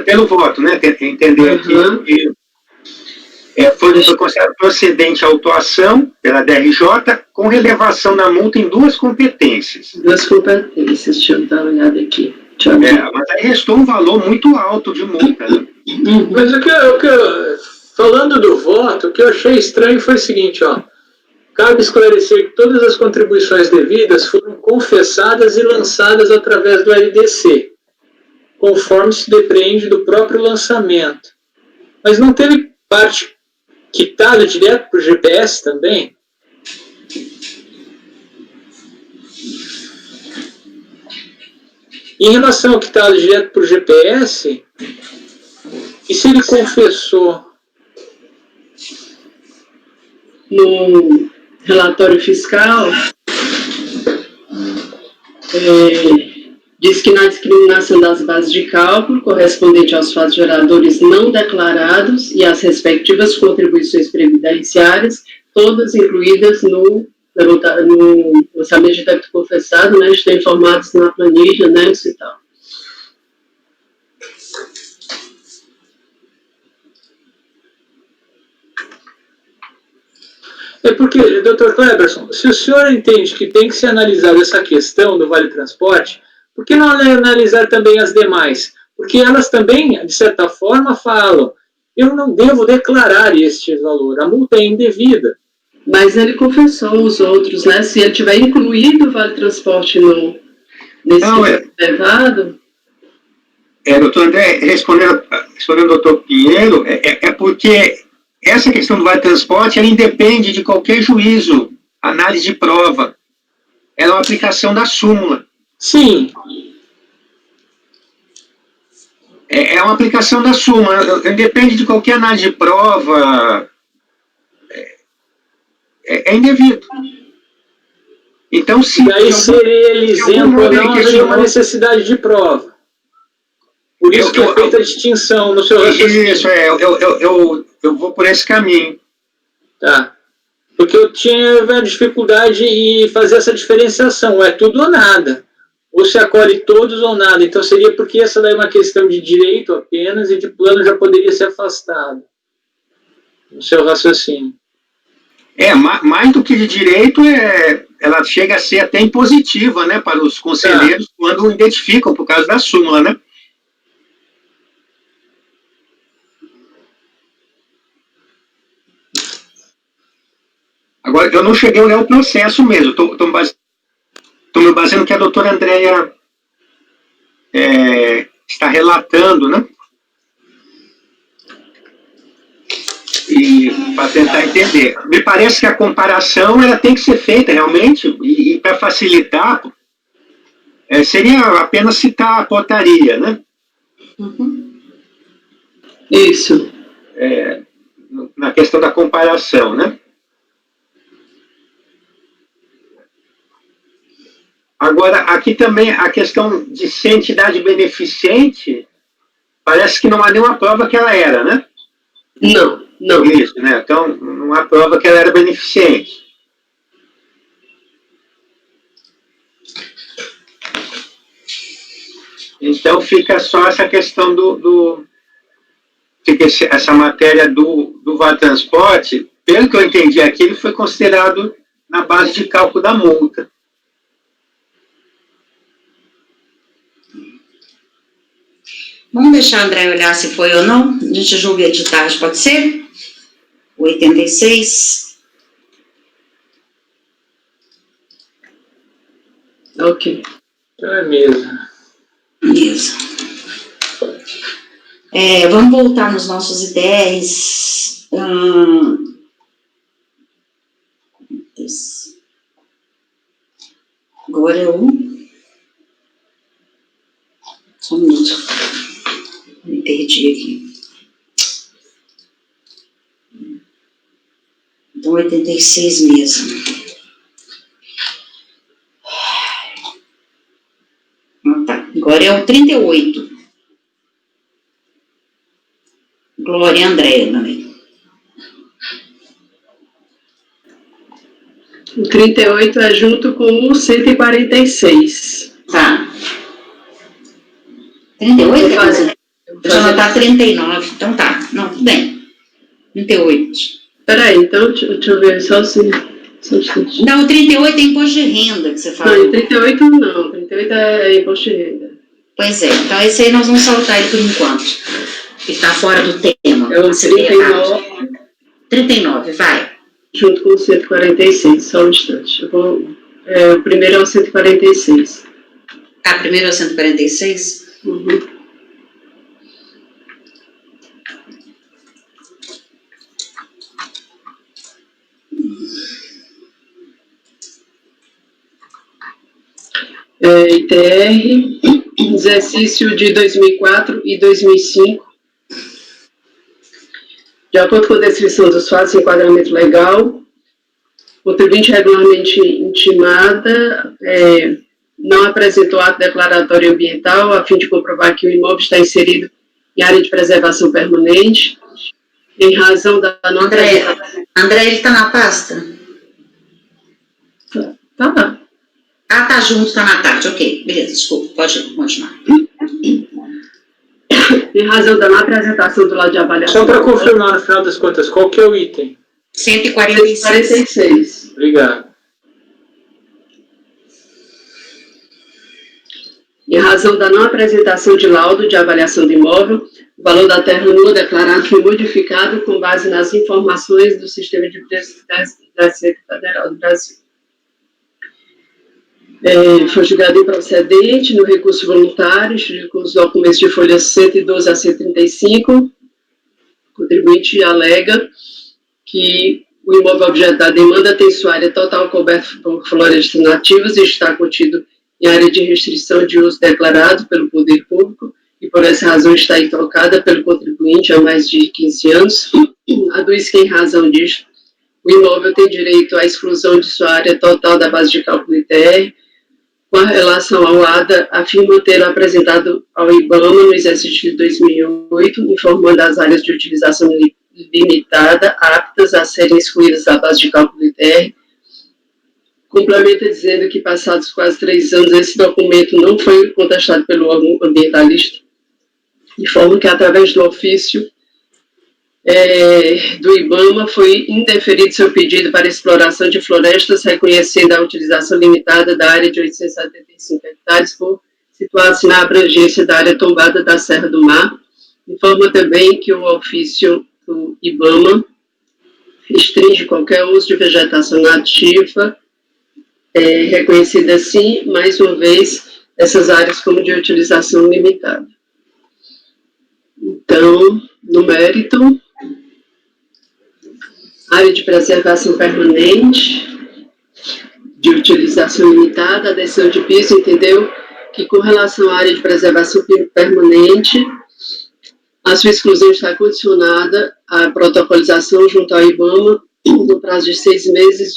pelo voto, né? Entender aqui que foi considerado procedente a autuação pela DRJ com relevação da multa em duas competências. Duas competências, deixa eu dar uma olhada aqui. Mas aí restou um valor muito alto de multa. Né? Mas falando do voto, o que eu achei estranho foi o seguinte, ó. Cabe esclarecer que todas as contribuições devidas foram confessadas e lançadas através do LDC, conforme se depreende do próprio lançamento. Mas não teve parte quitada direto para o GPS também? Em relação ao quitado direto para o GPS, E se ele confessou? No relatório fiscal, diz que na discriminação das bases de cálculo correspondente aos fatos geradores não declarados e as respectivas contribuições previdenciárias, todas incluídas no orçamento de débito confessado, né, estão informados na planilha, né, e tal. É porque, doutor Cleberson, se o senhor entende que tem que ser analisada essa questão do Vale Transporte, por que não analisar também as demais? Porque elas também, de certa forma, falam, eu não devo declarar este valor, a multa é indevida. Mas ele confessou os outros, né? Se ele tiver incluído o Vale Transporte nesse reservado... Doutor André, respondendo ao doutor Pinheiro, é porque essa questão do Vale Transporte, ela independe de qualquer juízo, análise de prova. Ela é uma aplicação da súmula. Sim. É uma aplicação da súmula. Independe de qualquer análise de prova. É indevido. Então, se... E aí, se ele isento ou não, haveria uma necessidade de prova. Por isso que é feita a distinção no seu raciocínio. Isso, eu vou por esse caminho. Tá. Porque eu tinha dificuldade em fazer essa diferenciação. É tudo ou nada. Ou se acolhe todos ou nada. Então seria porque essa daí é uma questão de direito apenas e de plano já poderia ser afastado. No seu raciocínio. Mais do que de direito, ela chega a ser até impositiva, né, para os conselheiros quando identificam por causa da súmula, né? Agora, eu não cheguei a olhar o processo mesmo, estou me baseando no que a doutora Andréia está relatando, né? E para tentar entender. Me parece que a comparação ela tem que ser feita realmente, e para facilitar, seria apenas citar a portaria, né? Uhum. Isso. Na questão da comparação, né? Agora, aqui também a questão de ser entidade beneficente, parece que não há nenhuma prova que ela era, né? Não. Isso, né? Então, não há prova que ela era beneficente. Então, fica só essa questão fica essa matéria do Vale Transporte, pelo que eu entendi aqui, ele foi considerado na base de cálculo da multa. Vamos deixar a André olhar se foi ou não. A gente julga de tarde, pode ser? 86. Ok. É mesmo. Isso. Vamos voltar nos nossos ITRs. Agora é só um minuto. Me perdi aqui. Então, 86 mesmo. Tá. Agora é o 38. Glória e Andréia também. O 38 é junto com o 146. Tá. 38? Deixa eu anotar 39. Então tá. Não, tudo bem. 38. Peraí, então, deixa eu ver só se... Não, o 38 é imposto de renda que você fala. Não, 38 não. 38 é imposto de renda. Pois é. Então esse aí nós vamos saltar ele por enquanto. Ele está fora do tema. É o 39. 39, vai. Junto com o 146, só um instante. O primeiro é o 146. Ah, primeiro é o 146? Uhum. ITR, exercício de 2004 e 2005, De acordo com a descrição dos fatos e enquadramento legal, o contribuinte regularmente intimada não apresentou ato declaratório ambiental a fim de comprovar que o imóvel está inserido em área de preservação permanente, em razão da não apresentação... André, ele está na pasta? Tá lá. Ah, tá junto, tá na tarde, ok, beleza, desculpa, pode continuar. Em razão da não apresentação do lado de avaliação... Só para confirmar, no final das contas, qual que é o item? 146. 146. Obrigado. Em razão da não apresentação de laudo de avaliação do imóvel, o valor da terra nua declarado foi modificado com base nas informações do Sistema de Preços da Receita Federal do Brasil. Foi julgado improcedente no recurso voluntário, com os documentos de folha 112 a 135. O contribuinte alega que o imóvel objeto da demanda tem sua área total coberta por florestas nativas e está contido em área de restrição de uso declarado pelo poder público e, por essa razão, está intocada pelo contribuinte há mais de 15 anos. Aduz que, em razão disso, o imóvel tem direito à exclusão de sua área total da base de cálculo ITR. Com relação ao ADA, afirma tê-lo apresentado ao IBAMA no exercício de 2008, informando as áreas de utilização limitada aptas a serem excluídas da base de cálculo ITR. Complementa dizendo que, passados quase 3 anos, esse documento não foi contestado pelo órgão ambientalista, informa que, através do ofício do IBAMA, foi indeferido seu pedido para exploração de florestas, reconhecendo a utilização limitada da área de 875 hectares por situar-se na abrangência da área tombada da Serra do Mar. Informa também que o ofício do IBAMA restringe qualquer uso de vegetação nativa, reconhecida assim, mais uma vez, essas áreas como de utilização limitada. Então, no mérito, área de preservação permanente, de utilização limitada, a decisão de piso entendeu que, com relação à área de preservação permanente, a sua exclusão está condicionada à protocolização junto ao IBAMA no prazo de 6 meses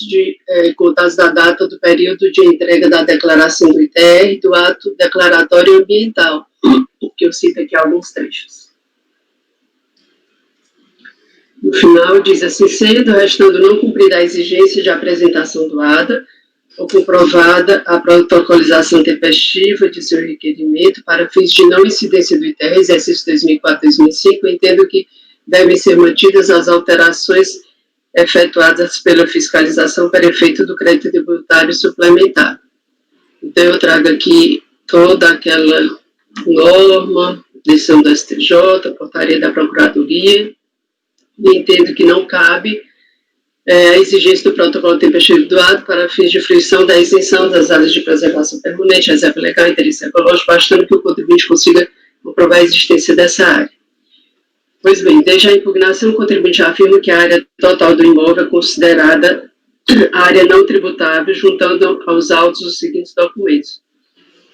contados da data do período de entrega da declaração do ITR do ato declaratório ambiental, que eu cito aqui alguns trechos. No final, diz assim: sendo, restando não cumprida a exigência de apresentação do ADA, ou comprovada a protocolização tempestiva de seu requerimento para fins de não incidência do ITR, exercício 2004-2005, entendo que devem ser mantidas as alterações efetuadas pela fiscalização para efeito do crédito tributário suplementar. Então, eu trago aqui toda aquela norma, decisão do STJ, portaria da Procuradoria, e entendo que não cabe a exigência do protocolo tempestivo do ato para fins de fruição da isenção das áreas de preservação permanente, reserva legal, interesse ecológico, bastando que o contribuinte consiga comprovar a existência dessa área. Pois bem, desde a impugnação, o contribuinte afirma que a área total do imóvel é considerada área não tributável, juntando aos autos os seguintes documentos: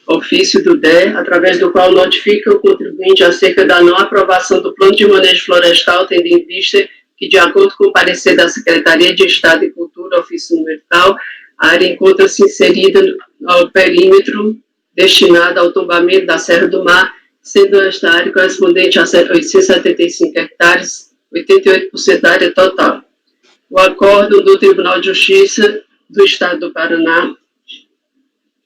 ofício do DE, através do qual notifica o contribuinte acerca da não aprovação do plano de manejo florestal, tendo em vista que, de acordo com o parecer da Secretaria de Estado de Cultura, ofício número tal, a área encontra-se inserida ao perímetro destinado ao tombamento da Serra do Mar, sendo esta área correspondente a 875 hectares, 88% da área total. O acórdão do Tribunal de Justiça do Estado do Paraná,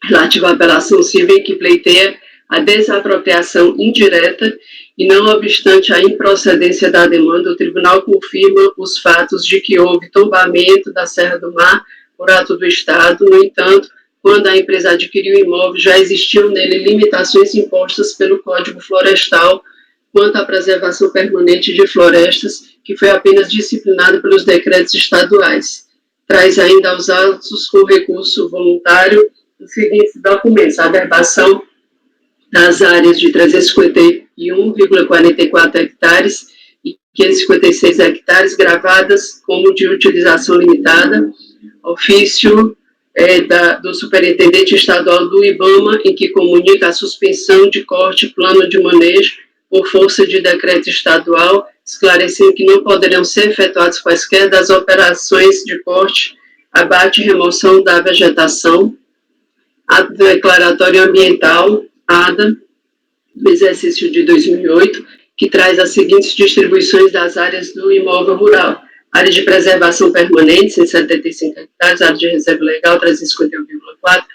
relativo à apelação civil, que pleiteia a desapropriação indireta e, não obstante a improcedência da demanda, o tribunal confirma os fatos de que houve tombamento da Serra do Mar por ato do Estado. No entanto, quando a empresa adquiriu o imóvel, já existiam nele limitações impostas pelo Código Florestal quanto à preservação permanente de florestas, que foi apenas disciplinado pelos decretos estaduais. Traz ainda aos autos, com recurso voluntário, os seguintes documentos: a averbação das áreas de 351,44 hectares e 556 hectares gravadas como de utilização limitada, ofício do superintendente estadual do IBAMA, em que comunica a suspensão de corte plano de manejo por força de decreto estadual, esclarecendo que não poderão ser efetuadas quaisquer das operações de corte, abate e remoção da vegetação, ato declaratório ambiental, ADA, do exercício de 2008, que traz as seguintes distribuições das áreas do imóvel rural: área de preservação permanente, 175 hectares, área de reserva legal, 351,4,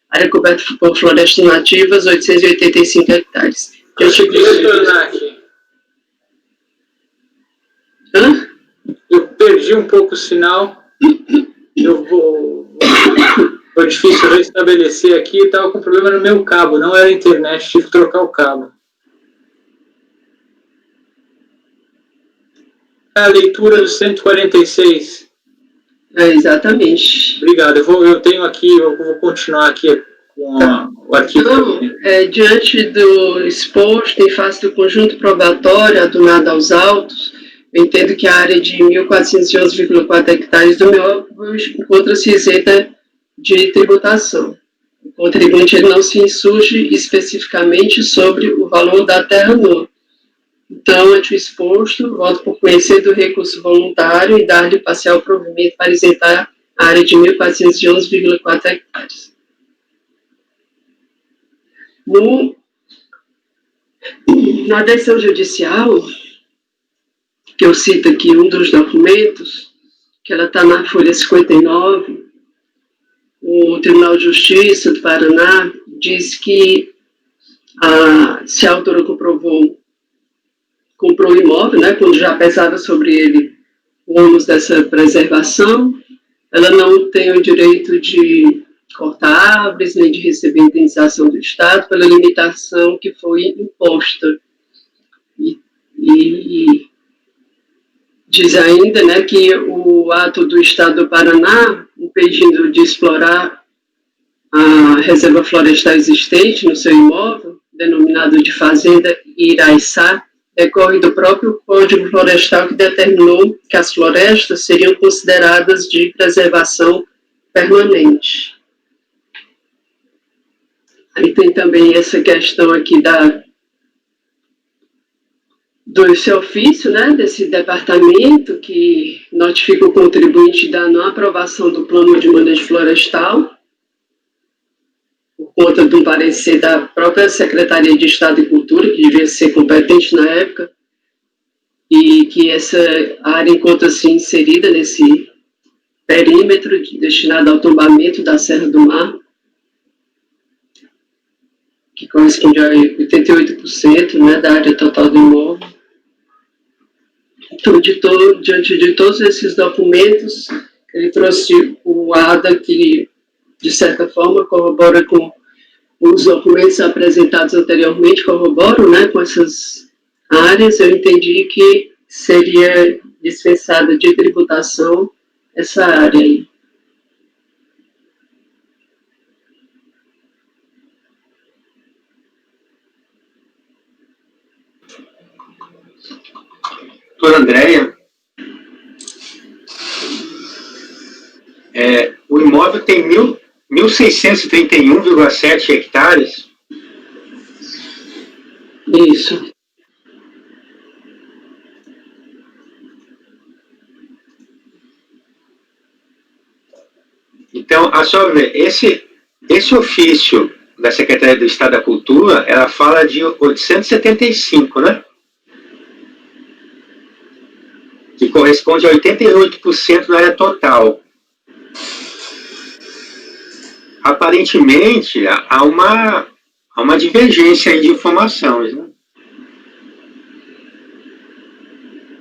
área coberta por florestas nativas, 885 hectares. Deixa eu retornar aqui. Hã? Eu perdi um pouco o sinal. Eu vou. Foi difícil restabelecer aqui. Estava com problema no meu cabo, não era a internet, tive que trocar o cabo. A leitura do 146. Exatamente. Obrigado. Eu tenho aqui, eu vou continuar aqui com o arquivo. Então, diante do exposto, em face do conjunto probatório, adunado aos autos, eu entendo que a área de 1.411,4 hectares do meu encontra-se isenta de tributação. O contribuinte ele não se insurge especificamente sobre o valor da terra nua. Então, ante o exposto, voto por conhecer do recurso voluntário e dar-lhe parcial provimento para isentar a área de 1.411,4 hectares. Na decisão judicial, que eu cito aqui um dos documentos, que ela está na folha 59, o Tribunal de Justiça do Paraná diz que se a autora comprou o imóvel, né, quando já pesava sobre ele o ônus dessa preservação, ela não tem o direito de cortar árvores, nem de receber indenização do Estado pela limitação que foi imposta. E diz ainda, né, que o ato do Estado do Paraná, impedindo de explorar a reserva florestal existente no seu imóvel, denominado de Fazenda Iraiçá, decorre do próprio Código Florestal, que determinou que as florestas seriam consideradas de preservação permanente. Aí tem também essa questão aqui desse ofício, né, desse departamento que notifica o contribuinte da não aprovação do plano de manejo florestal, por conta de um parecer da própria Secretaria de Estado de Cultura, que devia ser competente na época, e que essa área encontra-se inserida nesse perímetro destinado ao tombamento da Serra do Mar, que corresponde a 88%, né, da área total do imóvel. Então, diante de todos esses documentos, ele trouxe o ADA, que, de certa forma, corrobora com os documentos apresentados anteriormente, corroboram, né, com essas áreas. Eu entendi que seria dispensada de tributação essa área aí. Doutora Andréia, o imóvel tem 1.631,7 hectares. Isso. Então, a senhora vê, esse ofício da Secretaria do Estado da Cultura, ela fala de 875, né? Que corresponde a 88% da área total. Aparentemente, há uma divergência aí de informações, né?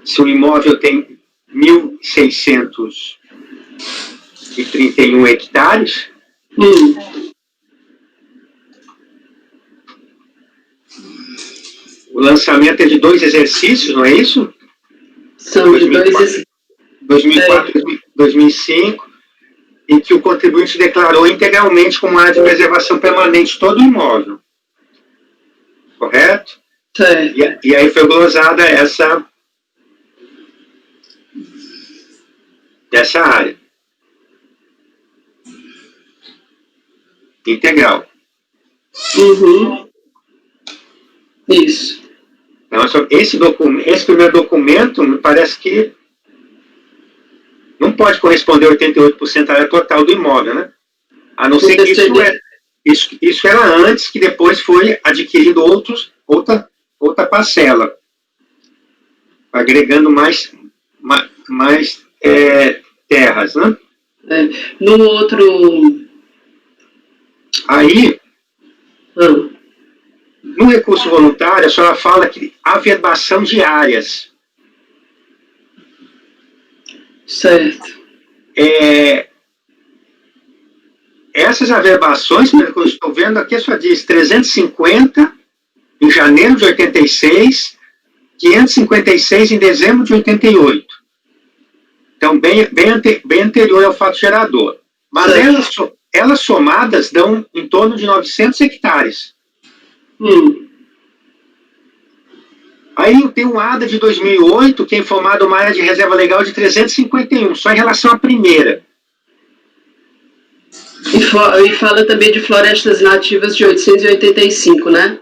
Se o imóvel tem 1.631 hectares, o lançamento é de 2 exercícios, não é isso? São de 2004 e 2005, em que o contribuinte declarou integralmente como área de preservação permanente todo o imóvel. Correto? E aí foi glosada essa área. Integral. Uhum. Isso. Então, esse primeiro documento, me parece que não pode corresponder a 88% da área total do imóvel, né? A não ser que isso era antes, que depois foi adquirindo outra parcela, agregando mais terras, né? No outro... Aí, no recurso voluntário, a senhora fala que averbação de áreas. Certo. Essas averbações, pelo que eu estou vendo aqui, a senhora diz 350 em janeiro de 86, 556 em dezembro de 88. Então, bem anterior ao fato gerador. Mas elas somadas dão em torno de 900 hectares. Aí eu tenho um ADA de 2008, que é informado uma área de reserva legal de 351, só em relação à primeira. E fala também de florestas nativas de 885, né?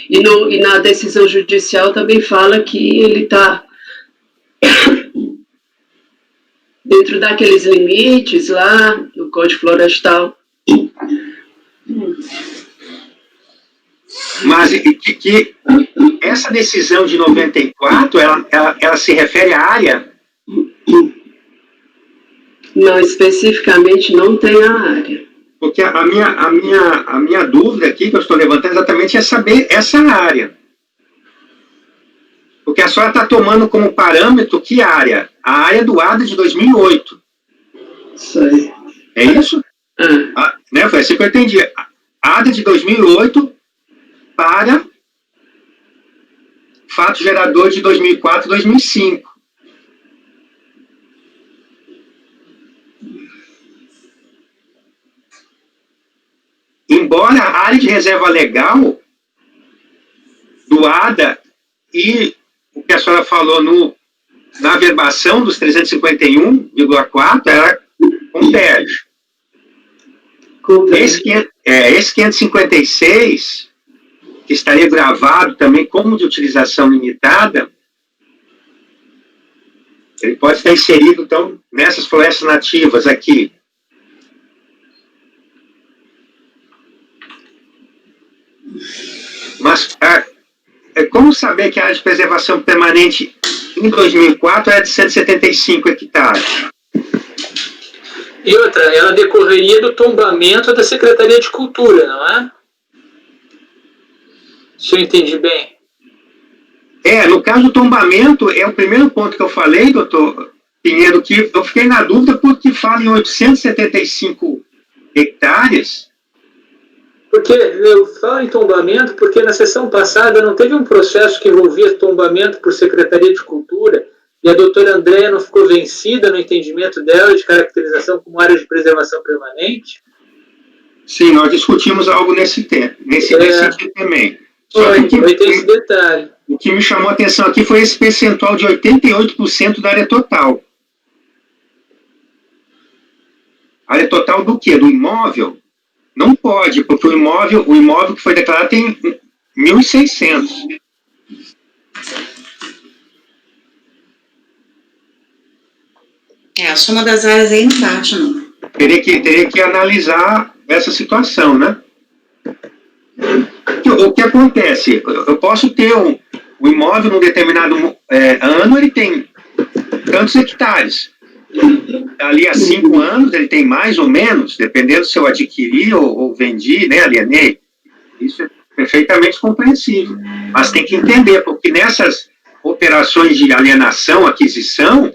E na decisão judicial também fala que ele está dentro daqueles limites lá do Código Florestal. Mas que essa decisão de 94, ela se refere à área? Não, especificamente não tem a área. Porque a minha dúvida aqui, que eu estou levantando exatamente, é saber essa área. Porque a senhora está tomando como parâmetro que área? A área do ADA de 2008. Sei. É isso? Né, foi assim que eu entendi. A ADA de 2008 para fato gerador de 2004 e 2005. Embora a área de reserva legal do ADA e o que a senhora falou na averbação dos 351,4 ela converge. Esse 556, que estaria gravado também como de utilização limitada, ele pode estar inserido, então, nessas florestas nativas aqui. Mas como saber que a área de preservação permanente em 2004 era de 175 hectares? E outra, ela decorreria do tombamento da Secretaria de Cultura, não é? Se eu entendi bem. No caso do tombamento, é o primeiro ponto que eu falei, doutor Pinheiro, que eu fiquei na dúvida porque fala em 875 hectares. Porque eu falo em tombamento porque na sessão passada não teve um processo que envolvia tombamento por Secretaria de Cultura e a doutora Andréa não ficou vencida no entendimento dela de caracterização como área de preservação permanente? Sim, nós discutimos algo nesse sentido também. Foi tem esse detalhe. O que me chamou a atenção aqui foi esse percentual de 88% da área total. Área total do quê? Do imóvel? Não pode, porque o imóvel que foi declarado tem 1.600. A soma das áreas aí não bate, não. Teria que analisar essa situação, né? O que acontece? Eu posso ter um imóvel num determinado ano, ele tem tantos hectares. Ali a 5 anos, ele tem mais ou menos, dependendo se eu adquiri ou vendi, né, alienei. Isso é perfeitamente compreensível. Mas tem que entender, porque nessas operações de alienação, aquisição,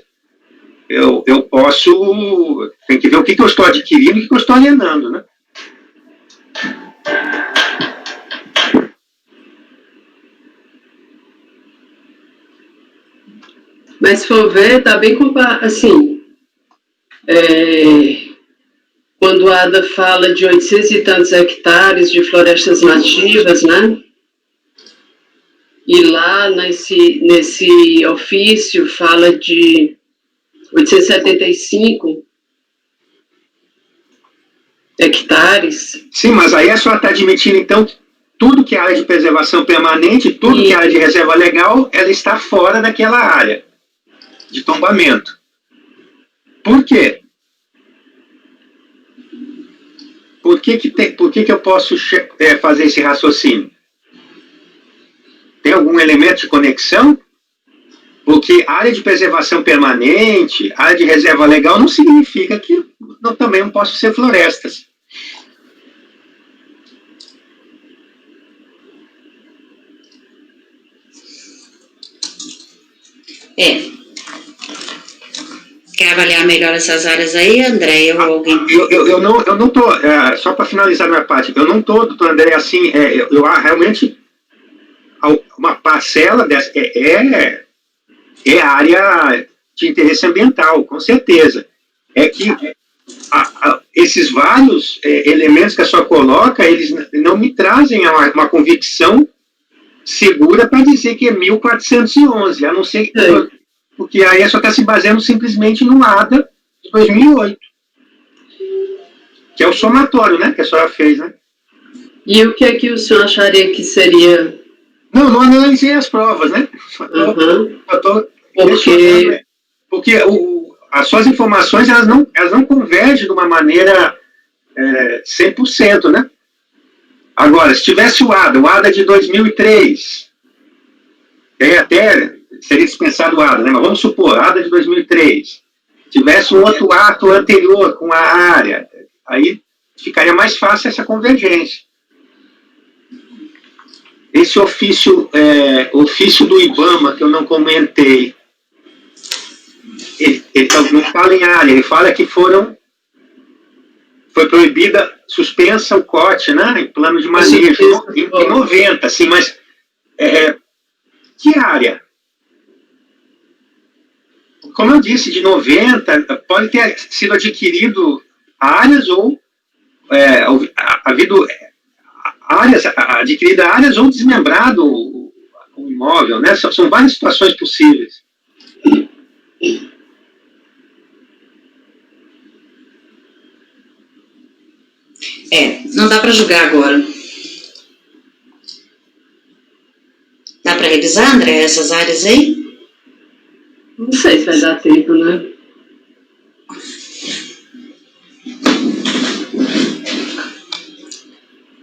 eu posso... Tem que ver o que eu estou adquirindo e o que eu estou alienando, né? Mas se for ver, está bem assim... quando a ADA fala de 800 e tantos hectares de florestas nativas, né? E lá nesse ofício fala de 875 hectares. Sim, mas aí a senhora está admitindo, então, tudo que é área de preservação permanente, tudo que é área de reserva legal, ela está fora daquela área de tombamento. Por quê? Por que eu posso fazer esse raciocínio? Tem algum elemento de conexão? Porque área de preservação permanente, área de reserva legal, não significa que também não possam ser florestas. Quer avaliar melhor essas áreas aí, André? Ou alguém? Eu não estou, só para finalizar minha parte, eu não estou, doutor André, assim, eu realmente, uma parcela dessa é área de interesse ambiental, com certeza. É que esses vários elementos que a senhora coloca, eles não me trazem uma convicção segura para dizer que é 1411, a não ser que... Porque aí a senhora está se baseando simplesmente no ADA de 2008, que é o somatório, né, que a senhora fez, né? E o que é que o senhor acharia que seria? Não analisei as provas, né? Porque as suas informações, elas não convergem de uma maneira 100%, né? Agora, se tivesse o ADA de 2003, até seria dispensado o ADA, né? Mas vamos supor, ADA de 2003, tivesse um outro ato anterior com a área, aí ficaria mais fácil essa convergência. Esse ofício do IBAMA, que eu não comentei, ele não fala em área, ele fala que foi proibida, suspensa o corte, né, em plano de manejo, em 90, assim, mas que área? Como eu disse, de 90, pode ter sido adquirido áreas ou havido adquirido áreas ou desmembrado o imóvel, né? São várias situações possíveis. Não dá para julgar agora. Dá para revisar, André, essas áreas aí? Não sei se vai dar tempo, né?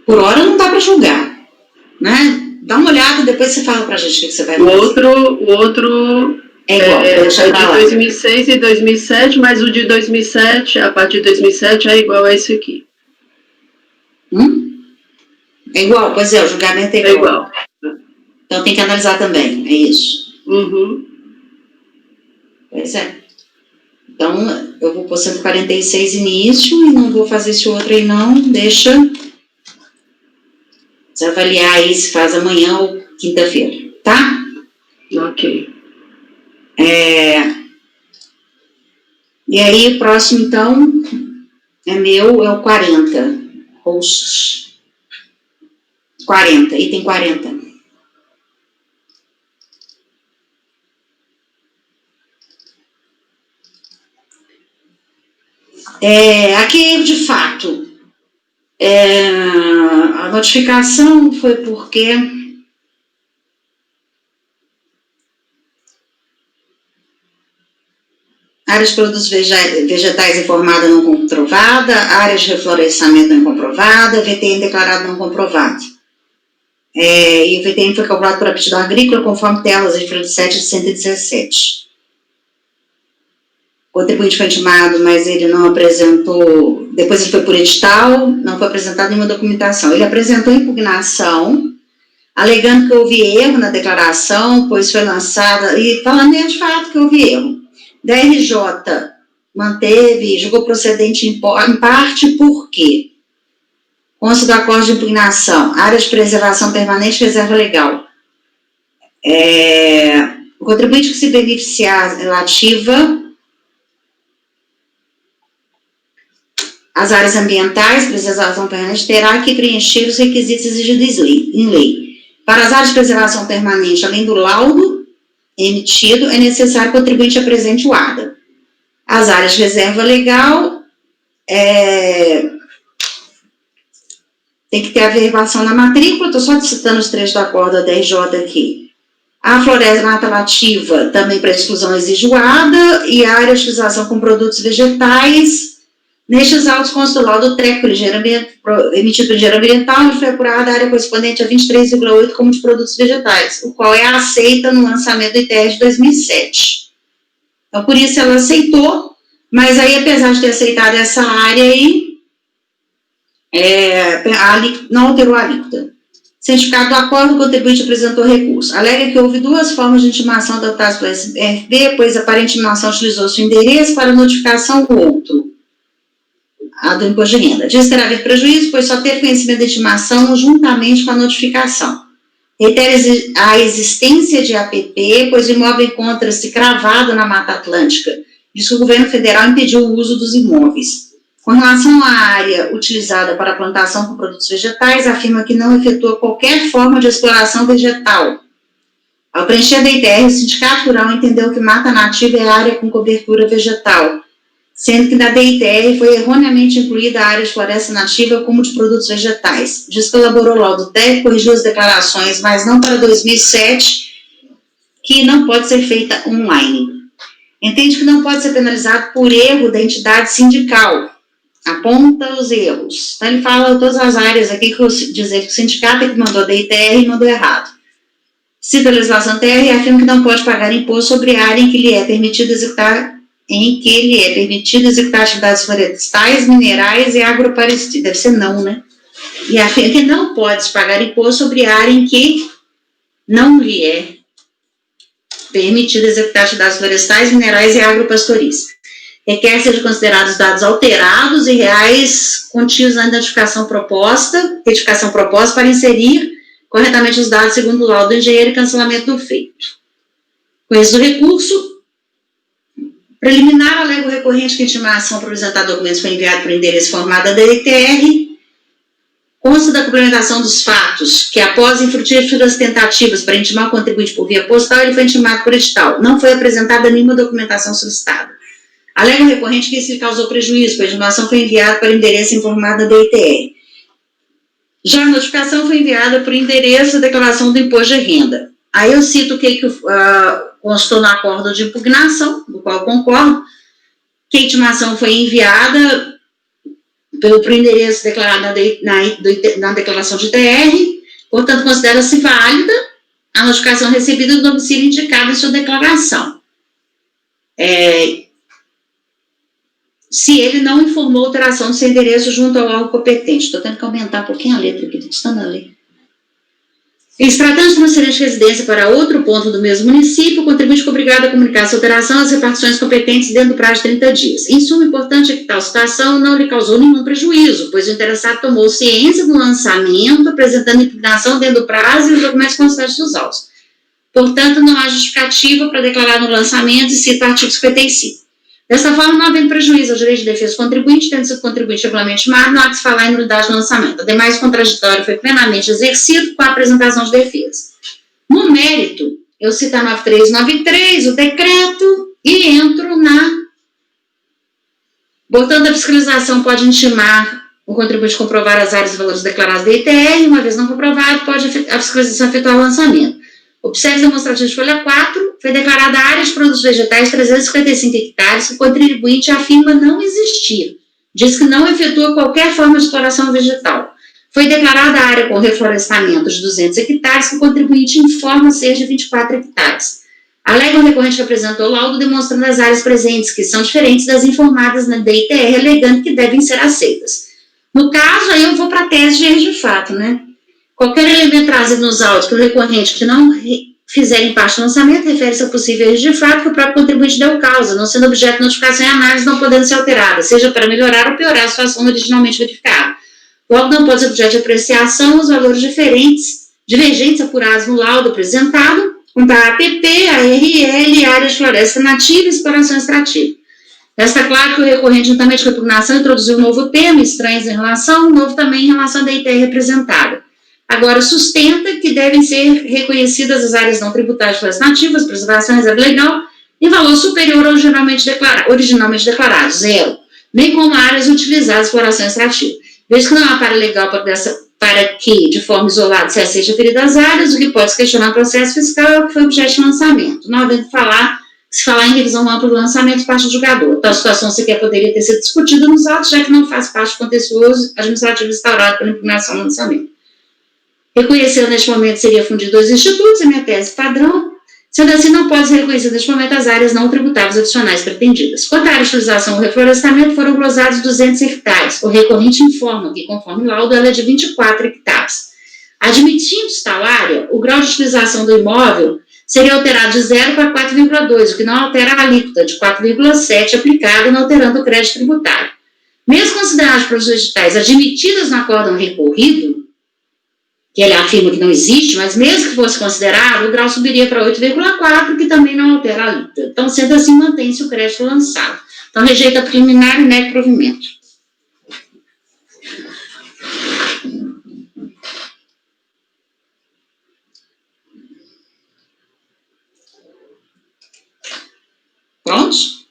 Por hora não dá para julgar, né? Dá uma olhada, depois você fala para a gente o que você vai fazer. O outro é igual, de 2006 e 2007, mas o de 2007, a partir de 2007 é igual a esse aqui. É igual, pois o julgamento é igual. Então tem que analisar também, é isso. Pois é. Então, eu vou pôr 146 início e não vou fazer esse outro aí não, deixa você avaliar aí se faz amanhã ou quinta-feira, tá? Ok. E aí, o próximo, então, é o 40. Hosts. 40, item 40. Aqui, de fato, a notificação foi porque áreas de produtos vegetais informada não comprovada, áreas de reflorestamento não comprovada, VTM declarado não comprovado. E o VTM foi calculado por aptidão agrícola conforme telas de 7 de 117. O contribuinte foi intimado, mas ele não apresentou, depois ele foi por edital, não foi apresentada nenhuma documentação. Ele apresentou impugnação, alegando que houve erro na declaração, pois foi lançada, e falando de fato que houve erro. Da RJ julgou procedente em parte, por quê? Consta do acordo de impugnação, área de preservação permanente, reserva legal. O contribuinte que se beneficiar relativa às áreas ambientais, preservação permanente, terá que preencher os requisitos exigidos em lei. Para as áreas de preservação permanente, além do laudo emitido, é necessário que o contribuinte apresente o ADA. As áreas de reserva legal, tem que ter averbação na matrícula, estou só citando os trechos do acordo da DRJ aqui. A floresta mata nativa também para exclusão exige o ADA, e a área de utilização com produtos vegetais, nestes autos consta o laudo técnico emitido pelo engenheiro ambiental, onde foi apurada a área correspondente a 23,8 como de produtos vegetais, o qual é aceita no lançamento do ITR de 2007. Então, por isso ela aceitou, mas aí, apesar de ter aceitado essa área aí, não alterou a alíquota. Certificado do acordo, o contribuinte apresentou recurso. Alega que houve duas formas de intimação adotadas pelo SRB, pois a para intimação utilizou seu endereço, para notificação o outro, a do imposto de renda. Diz ter havido prejuízo, pois só teve conhecimento da intimação juntamente com a notificação. Reitera a existência de APP, pois o imóvel encontra-se cravado na Mata Atlântica. Diz que o governo federal impediu o uso dos imóveis. Com relação à área utilizada para a plantação com produtos vegetais, afirma que não efetua qualquer forma de exploração vegetal. Ao preencher a DITR, o Sindicato Rural entendeu que mata nativa é área com cobertura vegetal, sendo que na DITR foi erroneamente incluída a área de floresta nativa como de produtos vegetais. Diz que elaborou o laudo técnico, corrigiu as declarações, mas não para 2007, que não pode ser feita online. Entende que não pode ser penalizado por erro da entidade sindical. Aponta os erros. Então, ele fala todas as áreas aqui que eu dizer que o sindicato é que mandou a DITR e mandou errado. Cita a legislação TR e afirma que não pode pagar imposto sobre a área em que lhe é permitido executar atividades florestais, minerais e agroparasitárias. Deve ser não, né? E afirma que não pode pagar imposto sobre a área em que não lhe é permitido executar atividades florestais, minerais e agropastoris. Requer ser considerados dados alterados e reais contidos na retificação proposta para inserir corretamente os dados segundo o laudo do engenheiro e cancelamento do feito. Conheço o recurso. Preliminar, alega o recorrente que a intimação para apresentar documentos foi enviado por endereço formado da DTR. Consta da complementação dos fatos que, após infrutíferas tentativas para intimar o contribuinte por via postal, ele foi intimado por edital. Não foi apresentada nenhuma documentação solicitada. Alega o recorrente que isso lhe causou prejuízo, pois a intimação foi enviada para o endereço informado da DITR. Já a notificação foi enviada por endereço da declaração do imposto de renda. Aí eu cito o que constou no acordo de impugnação, do qual concordo, que a intimação foi enviada pelo endereço declarado na declaração de ITR, portanto, considera-se válida a notificação recebida do domicílio indicado em sua declaração. Se ele não informou alteração do seu endereço junto ao órgão competente. Estou tendo que aumentar um pouquinho a letra aqui, estou estando a ler. Em se tratando de transferência de residência para outro ponto do mesmo município, o contribuinte foi obrigado a comunicar essa alteração às repartições competentes dentro do prazo de 30 dias. Em suma, importante é que tal situação não lhe causou nenhum prejuízo, pois o interessado tomou ciência do lançamento, apresentando impugnação dentro do prazo e os documentos constantes dos autos. Portanto, não há justificativa para declarar no lançamento e cita o artigo 55. Dessa forma, não havendo prejuízo ao direito de defesa do contribuinte, tendo sido contribuinte regularmente chamado, não há de se falar em nulidade do lançamento. Ademais, o contraditório foi plenamente exercido com a apresentação de defesa. No mérito, eu cito a 9393, o decreto, e entro na... Portanto, a fiscalização pode intimar o contribuinte comprovar as áreas e valores declarados da ITR, uma vez não comprovado, pode a fiscalização efetuar o lançamento. Observe demonstrativo de folha 4, foi declarada a área de produtos vegetais 355 hectares, que o contribuinte afirma não existir. Diz que não efetua qualquer forma de exploração vegetal. Foi declarada a área com reflorestamento de 200 hectares, que o contribuinte informa ser de 24 hectares. Alega o recorrente que apresentou o laudo demonstrando as áreas presentes, que são diferentes das informadas na DITR, alegando que devem ser aceitas. No caso, aí eu vou para a tese de erro de fato, né? Qualquer elemento trazido nos autos pelo recorrente que não fizerem parte do lançamento refere-se a possível erro de fato que o próprio contribuinte deu causa, não sendo objeto de notificação e análise, não podendo ser alterada, seja para melhorar ou piorar a situação originalmente verificada. Logo, não pode ser objeto de apreciação os valores divergentes apurados no laudo apresentado, quanto a APP, a RL, área de floresta nativa e exploração extrativa. Resta claro que o recorrente, juntamente com a impugnação, introduziu um novo termo, estranhos em relação, um novo também em relação à ITR representada. Agora, sustenta que devem ser reconhecidas as áreas não tributárias de florestas nativas, preservação e reserva legal, em valor superior ao originalmente declarado, 0, bem como áreas utilizadas em exploração extrativa. Veja que não há amparo legal para para que, de forma isolada, se seja aferida às áreas, o que pode se questionar o processo fiscal é o que foi objeto de lançamento. Não havendo se falar em revisão ampla do lançamento parte do julgador. Tal situação sequer poderia ter sido discutida nos autos, já que não faz parte do contencioso administrativo instaurado pela impugnação do lançamento. Reconhecendo neste momento seria fundir dois institutos, a minha tese padrão, sendo assim, não pode ser reconhecido neste momento as áreas não tributáveis adicionais pretendidas. Quanto à área de utilização ou reflorestamento, foram glosados 200 hectares. O recorrente informa que, conforme laudo, ela é de 24 hectares. Admitindo tal área, o grau de utilização do imóvel seria alterado de 0 para 4,2, o que não altera a alíquota de 4,7 aplicada, não alterando o crédito tributário. Mesmo consideradas produções digitais admitidas no acórdão recorrido, que ele afirma que não existe, mas mesmo que fosse considerado, o grau subiria para 8,4, que também não altera a alíquota. Então, sendo assim, mantém-se o crédito lançado. Então, rejeita preliminar e nega provimento. Prontos?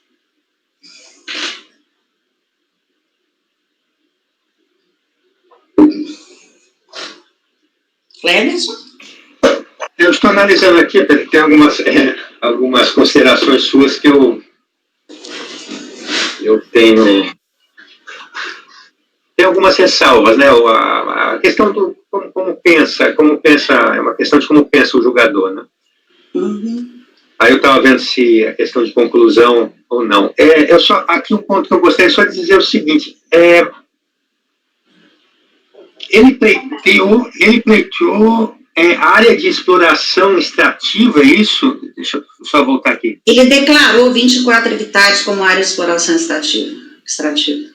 Cleberson? Eu estou analisando aqui, tem algumas considerações suas que eu tenho. Tem algumas ressalvas, né? A questão do como pensa, é uma questão de como pensa o julgador, né? Uhum. Aí eu estava vendo se a questão de conclusão ou não. Aqui um ponto que eu gostaria só de dizer é o seguinte: ele pleiteou área de exploração extrativa, é isso? Deixa eu só voltar aqui. Ele declarou 24 hectares como área de exploração extrativa.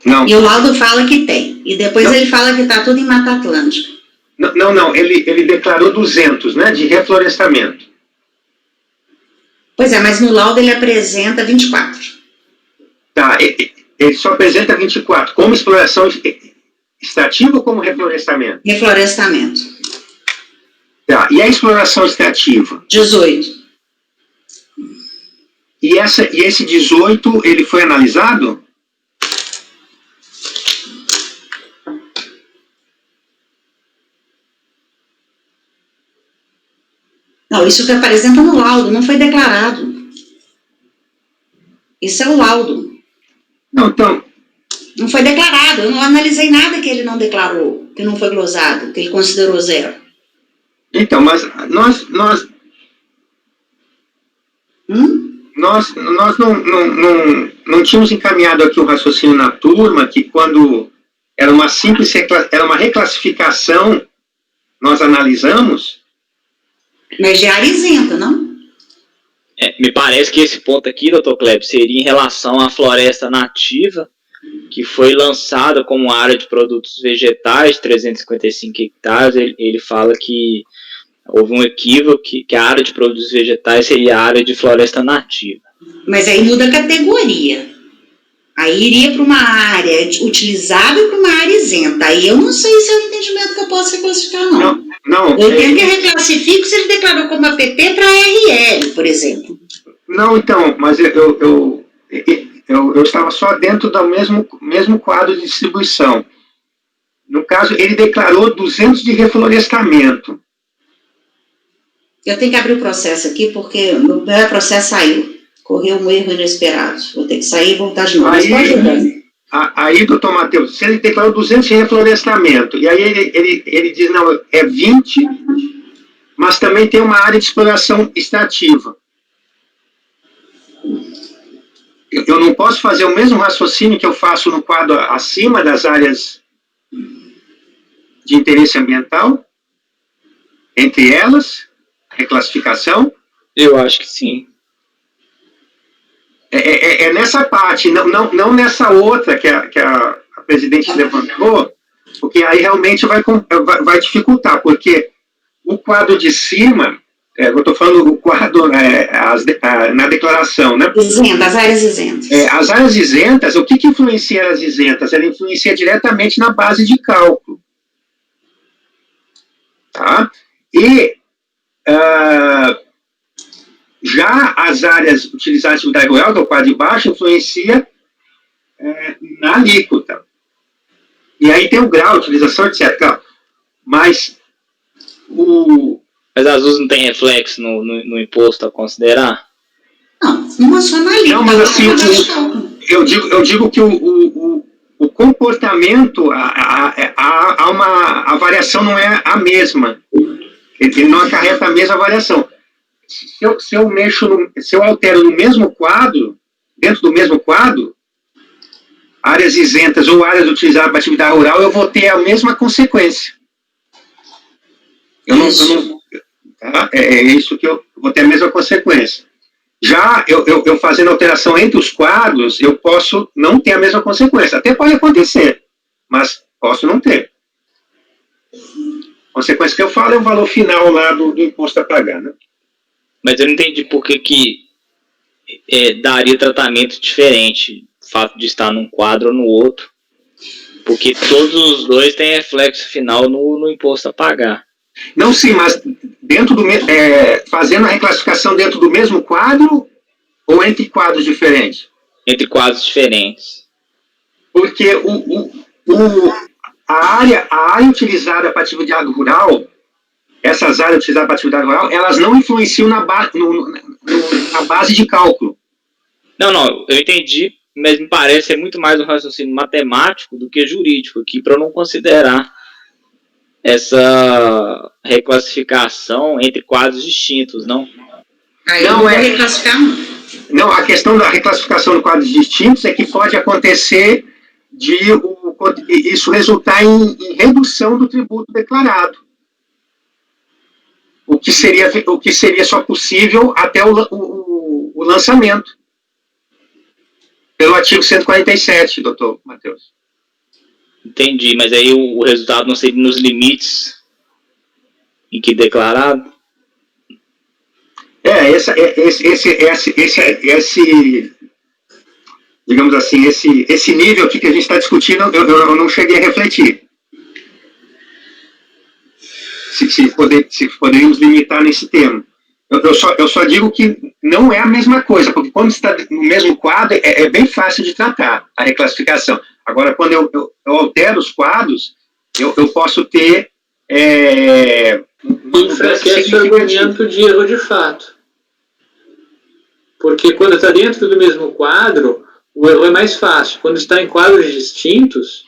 Não. E o laudo fala que tem. E depois não. Ele fala que está tudo em Mata Atlântica. Não. Ele declarou 200, né, de reflorestamento. Pois é, mas no laudo ele apresenta 24. Tá, ele só apresenta 24. Como exploração extrativa ou como reflorestamento? Reflorestamento. Tá, e a exploração extrativa? 18. E esse 18, ele foi analisado? Não, isso que apresenta no laudo, não foi declarado. Isso é o laudo. Não, então... Não foi declarado, eu não analisei nada que ele não declarou, que não foi glosado, que ele considerou 0. Então, mas nós não tínhamos encaminhado aqui um raciocínio na turma que quando era uma reclassificação, nós analisamos. Mas de área isenta, não? Me parece que esse ponto aqui, doutor Kleber, seria em relação à floresta nativa, que foi lançada como área de produtos vegetais, 355 hectares. Ele fala que houve um equívoco, que a área de produtos vegetais seria a área de floresta nativa. Mas aí muda a categoria. Aí iria para uma área utilizável para uma área isenta. Aí eu não sei se é um entendimento que eu posso reclassificar, não. Não. Eu tenho que reclassifico se ele declarou como APP para RL, por exemplo. Não, então, mas eu estava só dentro do mesmo quadro de distribuição. No caso, ele declarou 200 de reflorestamento. Eu tenho que abrir o processo aqui, porque o meu processo saiu. Correu um erro inesperado. Vou ter que sair e voltar de novo. Aí, doutor Matheus, se ele declarou 200 de reflorestamento, e aí ele diz, não, é 20, mas também tem uma área de exploração extrativa. Eu não posso fazer o mesmo raciocínio que eu faço no quadro acima das áreas de interesse ambiental? Entre elas, reclassificação? Eu acho que sim. É nessa parte, não nessa outra que a presidente levantou, porque aí realmente vai dificultar, porque o quadro de cima, eu estou falando o quadro na declaração, né? Isenta, as áreas isentas. As áreas isentas, o que influencia as isentas? Ela influencia diretamente na base de cálculo. Tá? E já as áreas utilizadas de atividade rural, que é o quadro de baixo, influencia na alíquota. E aí tem o grau, utilização, etc. Mas Mas as luzes não tem reflexo no imposto a considerar? Não é só na linha. Não, mas assim, eu digo que o comportamento, a variação não é a mesma. Ele não acarreta a mesma variação. Se eu altero no mesmo quadro, dentro do mesmo quadro, áreas isentas ou áreas utilizadas para atividade rural, eu vou ter a mesma consequência. É isso que eu vou ter a mesma consequência. Já eu fazendo alteração entre os quadros, eu posso não ter a mesma consequência. Até pode acontecer, mas posso não ter. A consequência que eu falo é o valor final lá do imposto a pagar, né? Mas eu não entendi por que daria tratamento diferente o fato de estar num quadro ou no outro. Porque todos os dois têm reflexo final no imposto a pagar. Não, sim, mas dentro do fazendo a reclassificação dentro do mesmo quadro ou entre quadros diferentes? Entre quadros diferentes. Porque a área utilizada para atividade rural, essas áreas utilizadas para atividade rural, elas não influenciam na base de cálculo. Não, eu entendi, mas me parece ser muito mais um raciocínio matemático do que jurídico aqui, para eu não considerar essa reclassificação entre quadros distintos, não? Não é reclassificar, não. Não, a questão da reclassificação de quadros distintos é que pode acontecer de isso resultar em redução do tributo declarado. O que seria só possível até o lançamento. Pelo artigo 147, doutor Matheus. Entendi, mas aí o resultado não seria nos limites em que declarado? Digamos assim, esse nível aqui que a gente está discutindo, eu não cheguei a refletir. Se poderíamos limitar nesse termo. Eu só digo que não é a mesma coisa, porque quando está no mesmo quadro, é bem fácil de tratar a reclassificação. Agora, quando eu altero os quadros, eu posso ter... enfraquece o argumento de erro de fato. Porque quando está dentro do mesmo quadro, o erro é mais fácil. Quando está em quadros distintos,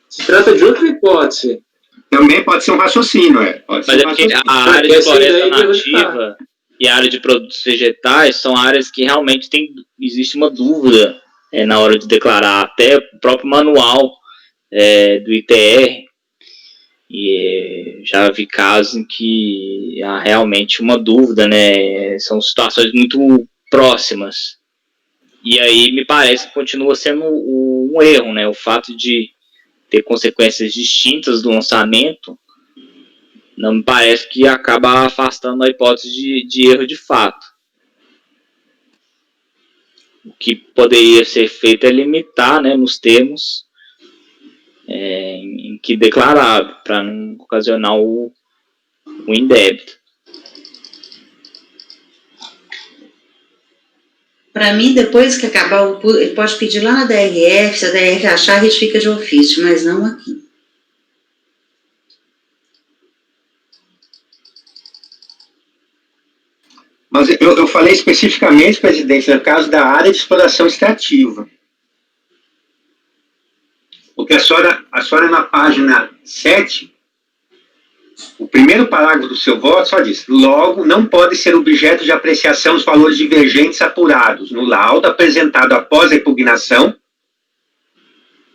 se trata de outra hipótese. Também pode ser um raciocínio, Pode ser um raciocínio. A área de floresta nativa e a área de produtos vegetais são áreas que realmente existe uma dúvida na hora de declarar. Até o próprio manual do ITR, e já vi casos em que há realmente uma dúvida, né? São situações muito próximas. E aí me parece que continua sendo um erro, né? O fato de ter consequências distintas do lançamento não me parece que acaba afastando a hipótese de erro de fato. O que poderia ser feito é limitar, né, nos termos em que declarado, para não ocasionar o indébito. Para mim, depois que acabar, ele pode pedir lá na DRF, se a DRF achar, retifica de ofício, mas não aqui. Mas eu falei especificamente, presidente, no caso da área de exploração extrativa. Porque a senhora na página 7, o primeiro parágrafo do seu voto só diz: logo, não pode ser objeto de apreciação os valores divergentes apurados no laudo apresentado após a impugnação.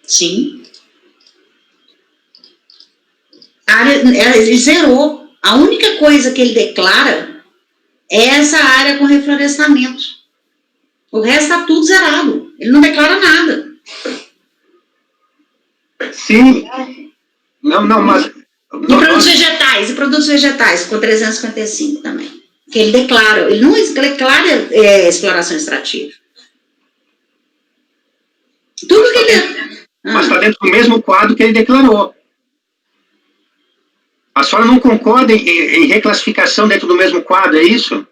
Sim. Ele zerou. A única coisa que ele declara é essa área com reflorestamento. O resto está tudo zerado. Ele não declara nada. Sim. Não, mas... E produtos vegetais, com 355 também. Que ele declara. Ele não declara exploração extrativa. Tudo que ele... Mas está dentro do mesmo quadro que ele declarou. A senhora não concorda em reclassificação dentro do mesmo quadro, é isso?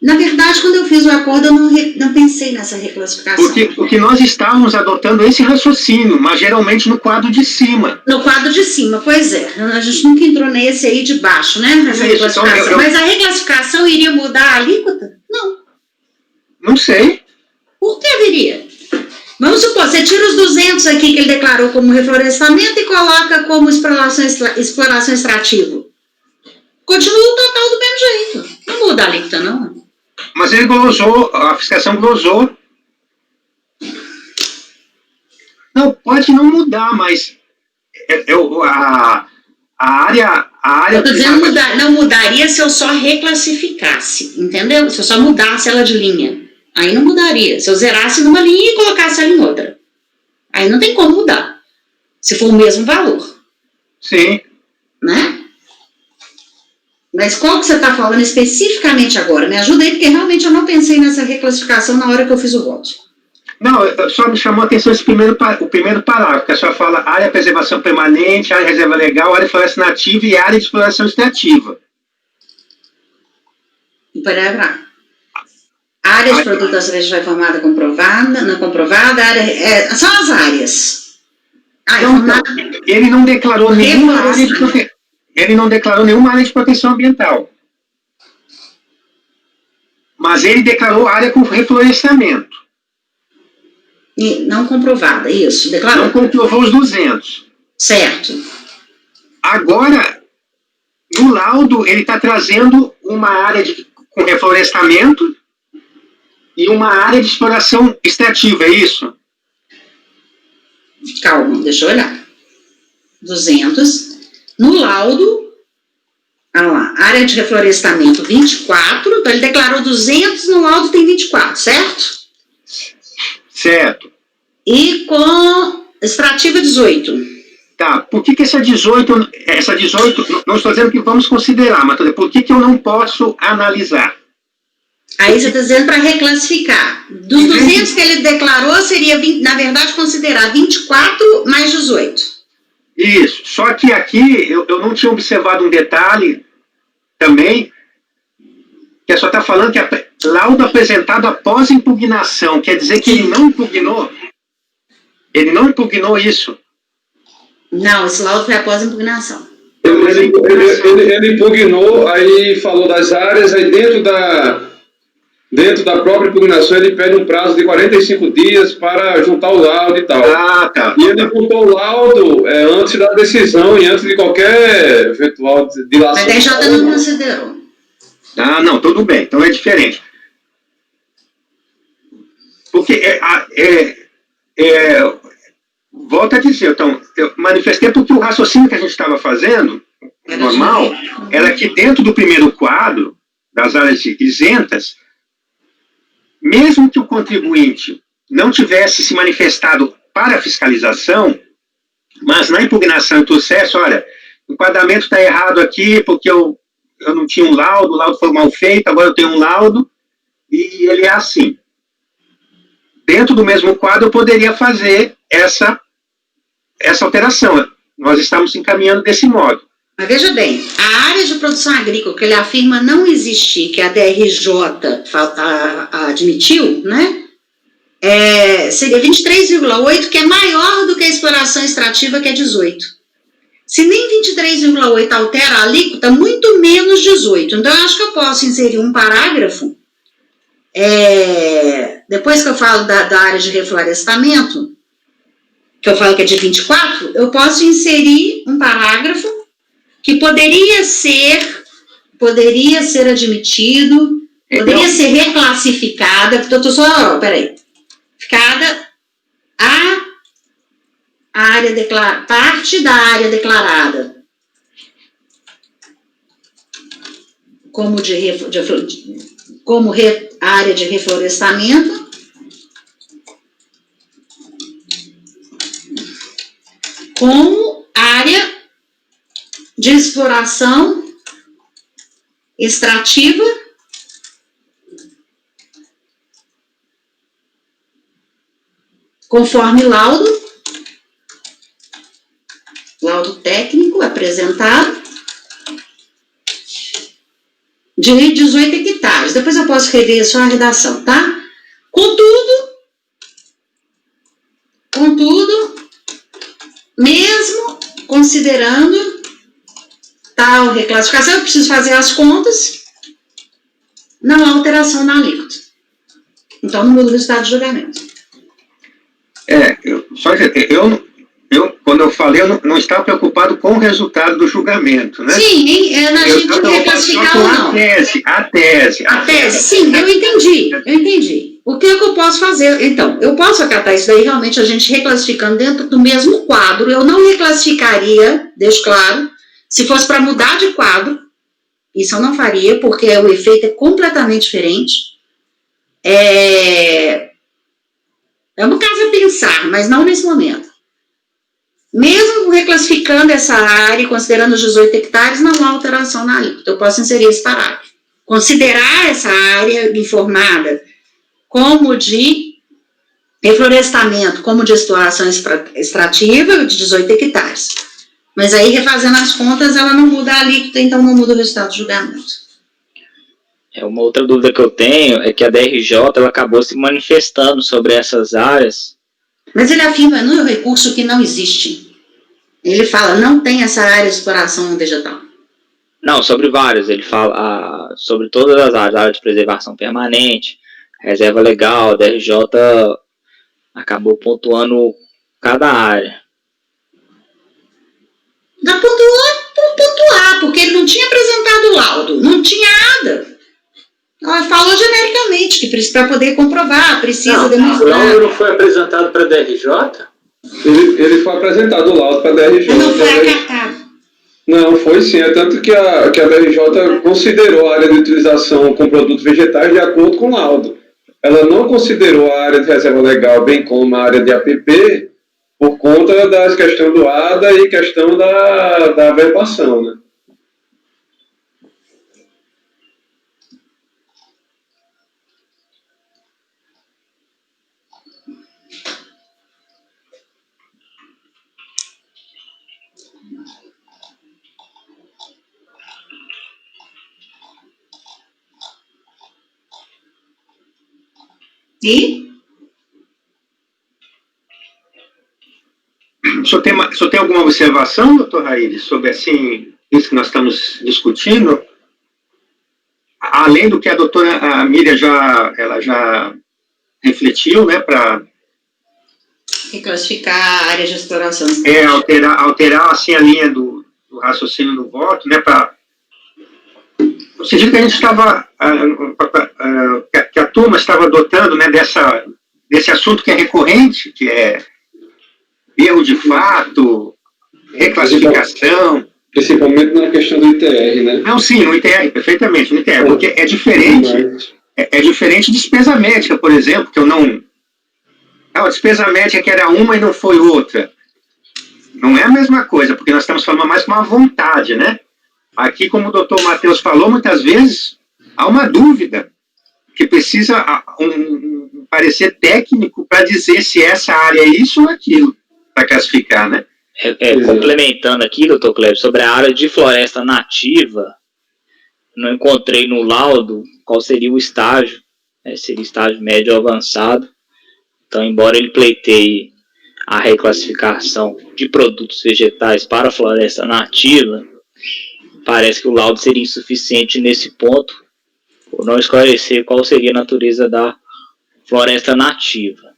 Na verdade, quando eu fiz o acordo, eu não pensei nessa reclassificação. Porque nós estávamos adotando esse raciocínio, mas geralmente no quadro de cima. No quadro de cima, pois é. A gente nunca entrou nesse aí de baixo, né? Nessa Isso, reclassificação. então Mas a reclassificação iria mudar a alíquota? Não. Não sei. Por que haveria? Vamos supor, você tira os 200 aqui que ele declarou como reflorestamento e coloca como exploração extrativa. Continua o total do mesmo jeito. Não muda a alíquota, não. Mas ele glosou, a fiscalização glosou. Não, pode não mudar, mas a área... Eu estou dizendo não mudaria se eu só reclassificasse, entendeu? Se eu só mudasse ela de linha. Aí não mudaria. Se eu zerasse numa linha e colocasse ela em outra. Aí não tem como mudar. Se for o mesmo valor. Sim. Né? Mas qual que você está falando especificamente agora? Me ajuda aí, porque realmente eu não pensei nessa reclassificação na hora que eu fiz o voto. Não, só me chamou a atenção o primeiro parágrafo, que a senhora fala área de preservação permanente, área de reserva legal, área de floresta nativa e área de exploração extrativa. Para área de produto da saúde reformada comprovada, não comprovada, são as áreas. Então, ele não declarou nenhuma área de proteção. Ele não declarou nenhuma área de proteção ambiental. Mas ele declarou área com reflorestamento. E não comprovada, isso. Declarou. Não comprovou os 200. Certo. Agora, no laudo, ele está trazendo uma área com reflorestamento e uma área de exploração extrativa, é isso? Calma, deixa eu olhar. 200... No laudo, olha lá, área de reflorestamento 24, então ele declarou 200, no laudo tem 24, certo? Certo. E com extrativa 18. Tá, por que essa 18, não estou dizendo que vamos considerar, mas por que eu não posso analisar? Aí você está dizendo para reclassificar. Dos 200 que ele declarou, seria, na verdade, considerar 24 mais 18. Isso, só que aqui eu não tinha observado um detalhe também, que só está falando que laudo apresentado após impugnação, quer dizer que ele não impugnou? Ele não impugnou isso? Não, esse laudo foi após impugnação. Ele impugnou, aí falou das áreas, aí dentro da própria impugnação ele pede um prazo de 45 dias para juntar o laudo e tal. Ah, tá. E ele juntou o laudo antes da decisão e antes de qualquer eventual dilação. Mas a DJ não considerou. Ah, não, tudo bem, então é diferente. Porque volto a dizer, então, eu manifestei porque o raciocínio que a gente estava fazendo, normal, era que dentro do primeiro quadro, das áreas isentas, mesmo que o contribuinte não tivesse se manifestado para a fiscalização, mas na impugnação e processo, olha, o enquadramento está errado aqui porque eu não tinha um laudo, o laudo foi mal feito, agora eu tenho um laudo, e ele é assim. Dentro do mesmo quadro eu poderia fazer essa alteração. Nós estamos encaminhando desse modo. Mas veja bem, a área de produção agrícola que ele afirma não existir, que a DRJ admitiu, né, seria 23,8, que é maior do que a exploração extrativa, que é 18. Se nem 23,8 altera a alíquota, muito menos 18. Então, eu acho que eu posso inserir um parágrafo, depois que eu falo da área de reflorestamento, que eu falo que é de 24, eu posso inserir um parágrafo que poderia ser admitido, poderia ser reclassificada, porque eu estou só, peraí, ficada a área parte da área declarada como área de reflorestamento, como área de exploração extrativa conforme laudo técnico apresentado de 18 hectares. Depois eu posso rever só a redação, tá? Contudo, mesmo considerando tal reclassificação, eu preciso fazer as contas, não há alteração na alíquota. Então, não muda o resultado do julgamento. Quando eu falei, eu não estava preocupado com o resultado do julgamento, né? Sim, a gente não reclassificar ou não. A tese, sim, eu entendi. O que é que eu posso fazer? Então, eu posso acatar isso daí, realmente, a gente reclassificando dentro do mesmo quadro. Eu não reclassificaria, deixo claro, se fosse para mudar de quadro, isso eu não faria, porque o efeito é completamente diferente. É um caso a pensar, mas não nesse momento. Mesmo reclassificando essa área e considerando os 18 hectares, não há alteração na alíquota. Eu posso inserir esse parágrafo. Considerar essa área informada como de reflorestamento, como de exploração extrativa, de 18 hectares. Mas aí, refazendo as contas, ela não muda a alíquota, então não muda o resultado do julgamento. Uma outra dúvida que eu tenho é que a DRJ ela acabou se manifestando sobre essas áreas. Mas ele afirma no recurso que não existe. Ele fala, não tem essa área de exploração vegetal. Não, sobre vários. Ele fala sobre todas as áreas, área de preservação permanente, reserva legal, a DRJ acabou pontuando cada área. Dá pontuar, porque ele não tinha apresentado o laudo, não tinha nada. Ela falou genericamente que para poder comprovar, precisa demonstrar. O laudo não foi apresentado para a DRJ? Ele foi apresentado o laudo para a DRJ. Não foi acatado. Não, foi sim. É tanto que a DRJ considerou a área de utilização com produtos vegetais de acordo com o laudo. Ela não considerou a área de reserva legal, bem como a área de APP, por conta das questões do ADA e questão da verbação, né? E? O senhor tem alguma observação, doutor Raíli, sobre assim, isso que nós estamos discutindo? Além do que a doutora Miriam já refletiu, né, para reclassificar a área de exploração. Alterar assim, a linha do raciocínio do voto, né, para no sentido que a gente estava, que a turma estava adotando, né, desse assunto que é recorrente, que é erro de fato, reclassificação. Principalmente na questão do ITR, né? Não, sim, no ITR, perfeitamente, no ITR, porque é diferente, é diferente de despesa médica, por exemplo, que eu não... a despesa médica que era uma e não foi outra. Não é a mesma coisa, porque nós estamos falando mais com uma vontade, né? Aqui, como o doutor Matheus falou, muitas vezes há uma dúvida, que precisa um parecer técnico para dizer se essa área é isso ou aquilo, para classificar, né? Complementando aqui, doutor Cleber, sobre a área de floresta nativa, não encontrei no laudo qual seria o estágio, seria estágio médio ou avançado. Então, embora ele pleiteie a reclassificação de produtos vegetais para a floresta nativa, parece que o laudo seria insuficiente nesse ponto, por não esclarecer qual seria a natureza da floresta nativa.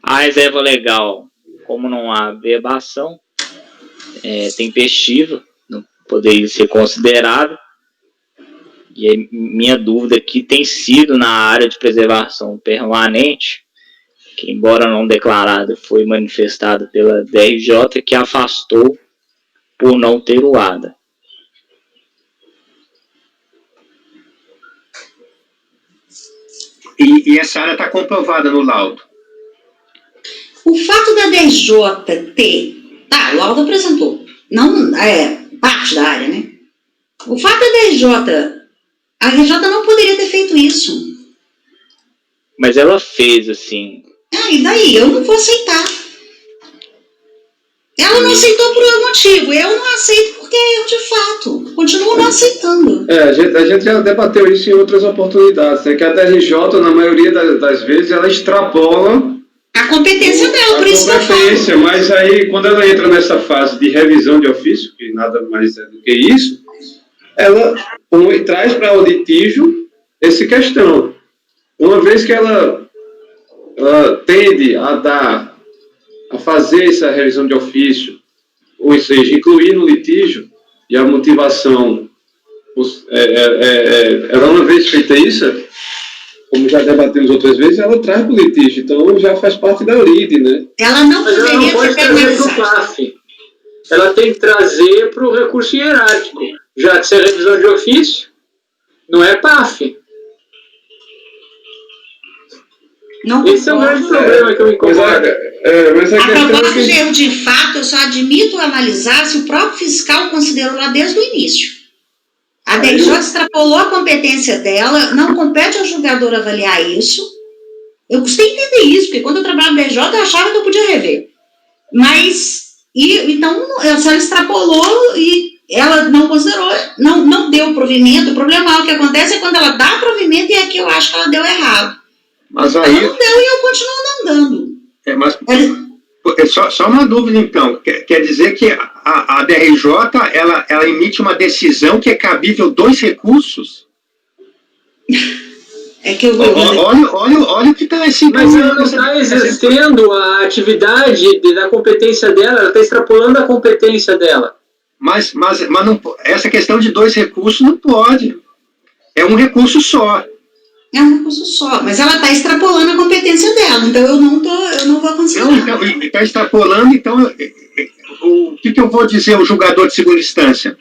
A reserva legal, como não há verbação tempestiva, não poderia ser considerado. E aí, minha dúvida aqui tem sido na área de preservação permanente, que embora não declarada, foi manifestada pela DRJ, que afastou por não ter o ADA. E essa área está comprovada no laudo. O fato da DRJ ter... o laudo apresentou. Não é parte da área, né? O fato da DRJ... A RJ não poderia ter feito isso. Mas ela fez, assim... E daí? Eu não vou aceitar. Ela não aceitou por um motivo, eu não aceito porque é erro de fato. Continuo não aceitando. A gente já debateu isso em outras oportunidades, né? Que a DRJ, na maioria das vezes, ela extrapola A competência dela, por isso que eu falo. mas aí, quando ela entra nessa fase de revisão de ofício, que nada mais é do que isso, ela traz para o litígio essa questão. Uma vez que ela tende a fazer essa revisão de ofício, ou seja, incluir no litígio, e a motivação, ela uma vez feita isso, como já debatemos outras vezes, ela traz para o litígio, então já faz parte da origem, né? Ela não Mas ela não poderia pode ter trazer para o penalizado. PAF. Ela tem que trazer para o recurso hierárquico. Já que se é revisão de ofício, não é PAF. Não Esse é o grande problema que eu me incomodo. Mas a A questão proposta é de que... erro de fato, eu só admito analisar se o próprio fiscal considerou lá desde o início. A DRJ extrapolou a competência dela, não compete ao julgador avaliar isso. Eu custei entender isso, porque quando eu trabalhava na DRJ, eu achava que eu podia rever. Então, se ela extrapolou e ela não considerou, não deu provimento. O problema que acontece é quando ela dá provimento e é que eu acho que ela deu errado. Mas Ela aí... não deu e eu continuo não dando. Só uma dúvida, então. Quer dizer que a DRJ, ela emite uma decisão que é cabível 2 recursos? É que eu Olha o que está esse... Mas ela não está exercendo a atividade da competência dela, ela está extrapolando a competência dela. Mas não, essa questão de 2 recursos não pode. É um recurso só. É um recurso só, mas ela está extrapolando a competência dela, então eu não vou considerar. Então, está extrapolando, então, o que eu vou dizer ao julgador de segunda instância?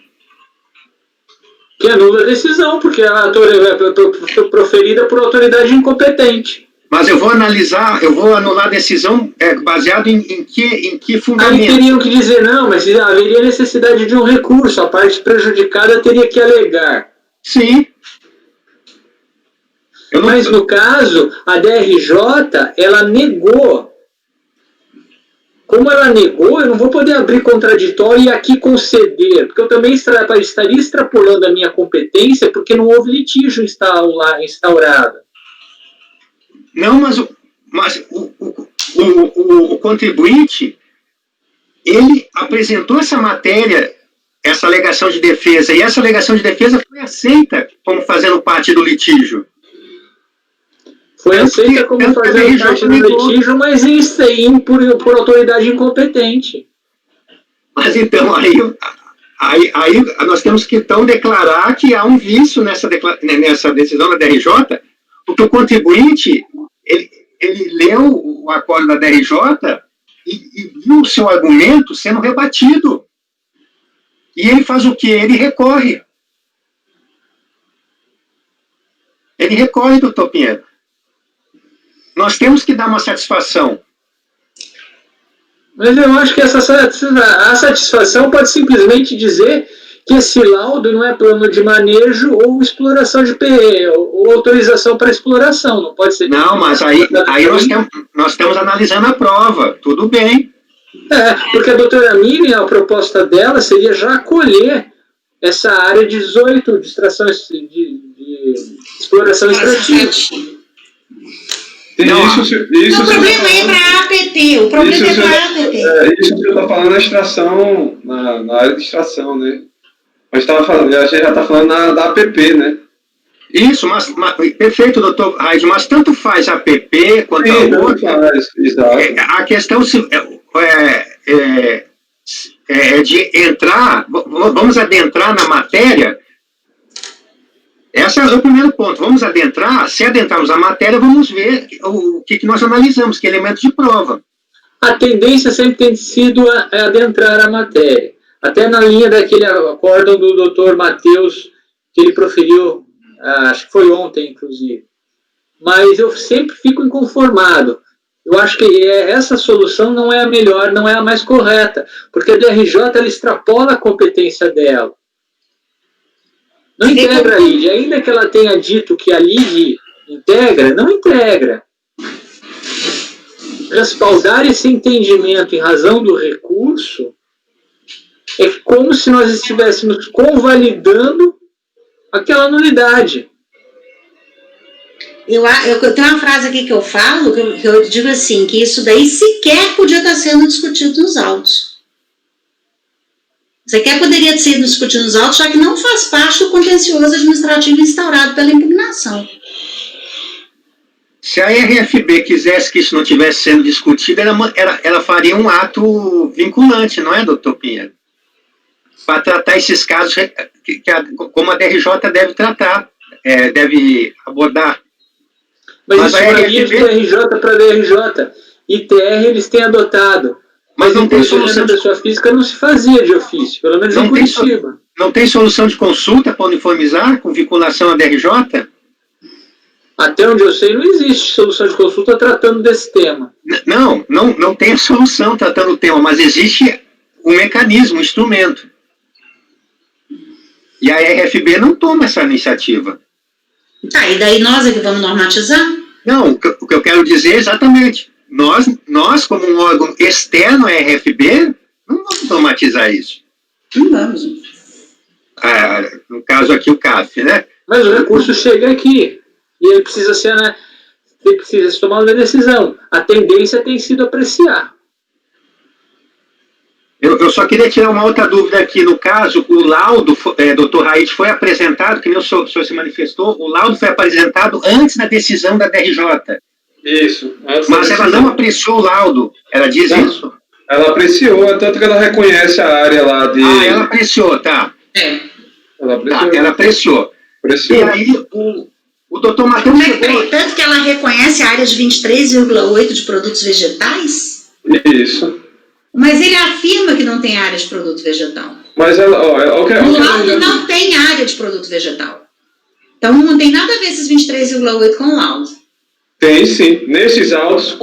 Que anula a decisão, porque ela é proferida por autoridade incompetente. Mas eu vou anular a decisão baseado em que fundamento? Aí teriam que dizer, não, mas haveria necessidade de um recurso, a parte prejudicada teria que alegar. Sim. Mas no caso, a DRJ, ela negou. Como ela negou, eu não vou poder abrir contraditório e aqui conceder, porque eu também estaria extrapolando a minha competência, porque não houve litígio instaurado. Não, mas o contribuinte, ele apresentou essa matéria, essa alegação de defesa, e essa alegação de defesa foi aceita como fazendo parte do litígio. Foi aceita como fazendo parte do litígio, mas por autoridade incompetente. Mas então, aí nós temos que então declarar que há um vício nessa decisão da DRJ, porque o contribuinte, ele leu o acordo da DRJ e viu o seu argumento sendo rebatido. E ele faz o quê? Ele recorre. Ele recorre, doutor Pinheiro. Nós temos que dar uma satisfação. Mas eu acho que a satisfação pode simplesmente dizer que esse laudo não é plano de manejo ou exploração de PE, ou autorização para exploração, não pode ser... Não, mas aí nós estamos analisando a prova, tudo bem. Porque a doutora Miriam, a proposta dela seria já acolher essa área 18 de extração de exploração extrativa. O problema é para a APT. O problema é para a APT. Isso que eu estou falando na extração, na área de extração, né? Mas a gente já está falando da APP, né? Isso, mas perfeito, doutor Raid, mas tanto faz a APP quanto a outra. A questão de entrar, vamos adentrar na matéria. Esse é o primeiro ponto. Vamos adentrar, se adentrarmos a matéria, vamos ver o que nós analisamos, que elementos de prova. A tendência sempre tem sido adentrar a matéria. Até na linha daquele acórdão do doutor Matheus, que ele proferiu, acho que foi ontem, inclusive. Mas eu sempre fico inconformado. Eu acho que essa solução não é a melhor, não é a mais correta, porque a DRJ ela extrapola a competência dela. Não integra a LID. Ainda que ela tenha dito que a LID integra, não integra. respaldar esse entendimento em razão do recurso é como se nós estivéssemos convalidando aquela nulidade. Eu tenho uma frase aqui que eu falo, que eu digo assim, que isso daí sequer podia estar sendo discutido nos autos. Sequer poderia ser discutido nos autos, já que não faz parte do contencioso administrativo instaurado pela impugnação. Se a RFB quisesse que isso não estivesse sendo discutido, ela faria um ato vinculante, não é, doutor Pinheiro? Para tratar esses casos como a DRJ deve tratar, deve abordar. Mas isso varia de DRJ para DRJ. ITR eles têm adotado. Mas não tem solução da pessoa física, não se fazia de ofício, pelo menos em Curitiba. Não tem solução de consulta para uniformizar com vinculação à DRJ? Até onde eu sei, não existe solução de consulta tratando desse tema. Não tem solução tratando o tema, mas existe um mecanismo, um instrumento. E a RFB não toma essa iniciativa. Tá, e daí nós é que vamos normatizar? Não, o que eu quero dizer é exatamente, nós como um órgão externo à RFB, não vamos normatizar isso. Não vamos. No caso aqui, o CAF, né? Mas o recurso chega aqui, e ele precisa se tomar uma decisão. A tendência tem sido apreciar. Eu só queria tirar uma outra dúvida aqui. No caso, o laudo, doutor Raid, foi apresentado, que nem o senhor se manifestou, o laudo foi apresentado antes da decisão da DRJ. Isso. Mas ela não apreciou o laudo, ela diz isso? Ela apreciou, é tanto que ela reconhece a área lá de... ela apreciou, tá. Ela apreciou. E aí, o doutor Matheus... Tanto que ela reconhece a área de 23,8 de produtos vegetais? Isso. Mas ele afirma que não tem área de produto vegetal. Mas ela... O laudo não tem área de produto vegetal. Então não tem nada a ver esses 23,8 com o laudo. Tem sim. Nestes autos,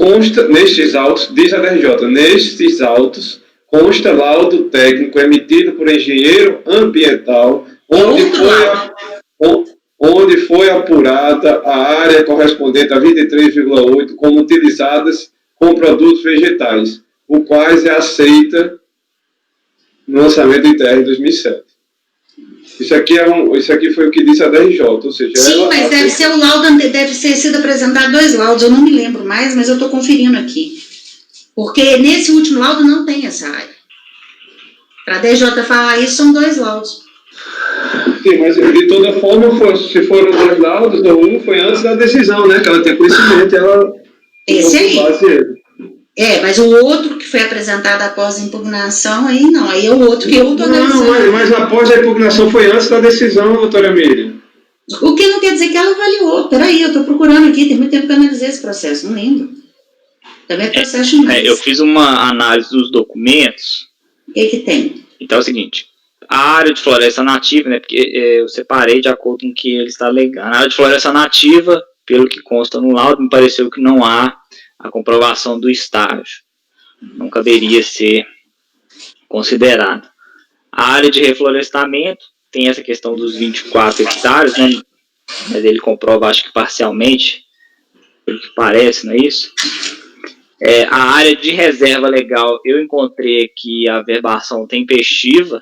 diz a DRJ, nestes autos consta laudo técnico emitido por engenheiro ambiental, onde foi apurada a área correspondente a 23,8 como utilizadas com produtos vegetais, o quais é aceita no lançamento do ITR de 2007. Isso aqui foi o que disse a DRJ, ou seja... Sim, mas deve ser o laudo, deve ter sido apresentado 2 laudos, eu não me lembro mais, mas eu estou conferindo aqui. Porque nesse último laudo não tem essa área. Para a DRJ falar isso, são 2 laudos. Sim, mas de toda forma, se foram 2 laudos, um foi antes da decisão, né? Que ela tem conhecimento, ela... Esse aí. Mas o outro que foi apresentado após a impugnação, aí não. Aí é o outro que eu estou analisando. Não, mas após a impugnação foi antes da decisão, doutora Miriam. O que não quer dizer que ela avaliou. Peraí, eu estou procurando aqui, tem muito tempo que eu analisei esse processo, não lembro. Também é processo demais. Eu fiz uma análise dos documentos. O que tem? Então é o seguinte, a área de floresta nativa, né, porque eu separei de acordo com o que ele está alegando. A área de floresta nativa, pelo que consta no laudo, me pareceu que não há a comprovação do estágio. Não caberia ser considerado. A área de reflorestamento tem essa questão dos 24 hectares, né, mas ele comprova, acho que parcialmente, pelo que parece, não é isso? A área de reserva legal, eu encontrei aqui a verbação tempestiva,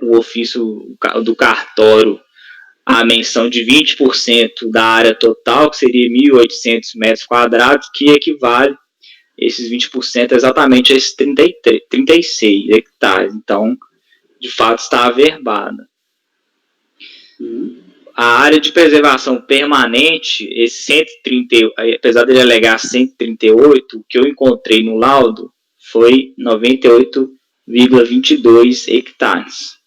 o ofício do cartório, a menção de 20% da área total, que seria 1.800 metros quadrados, que equivale esses 20% exatamente a esses 36 hectares. Então, de fato, está averbada. A área de preservação permanente, esse 130, apesar de ele alegar 138, o que eu encontrei no laudo foi 98,22 hectares.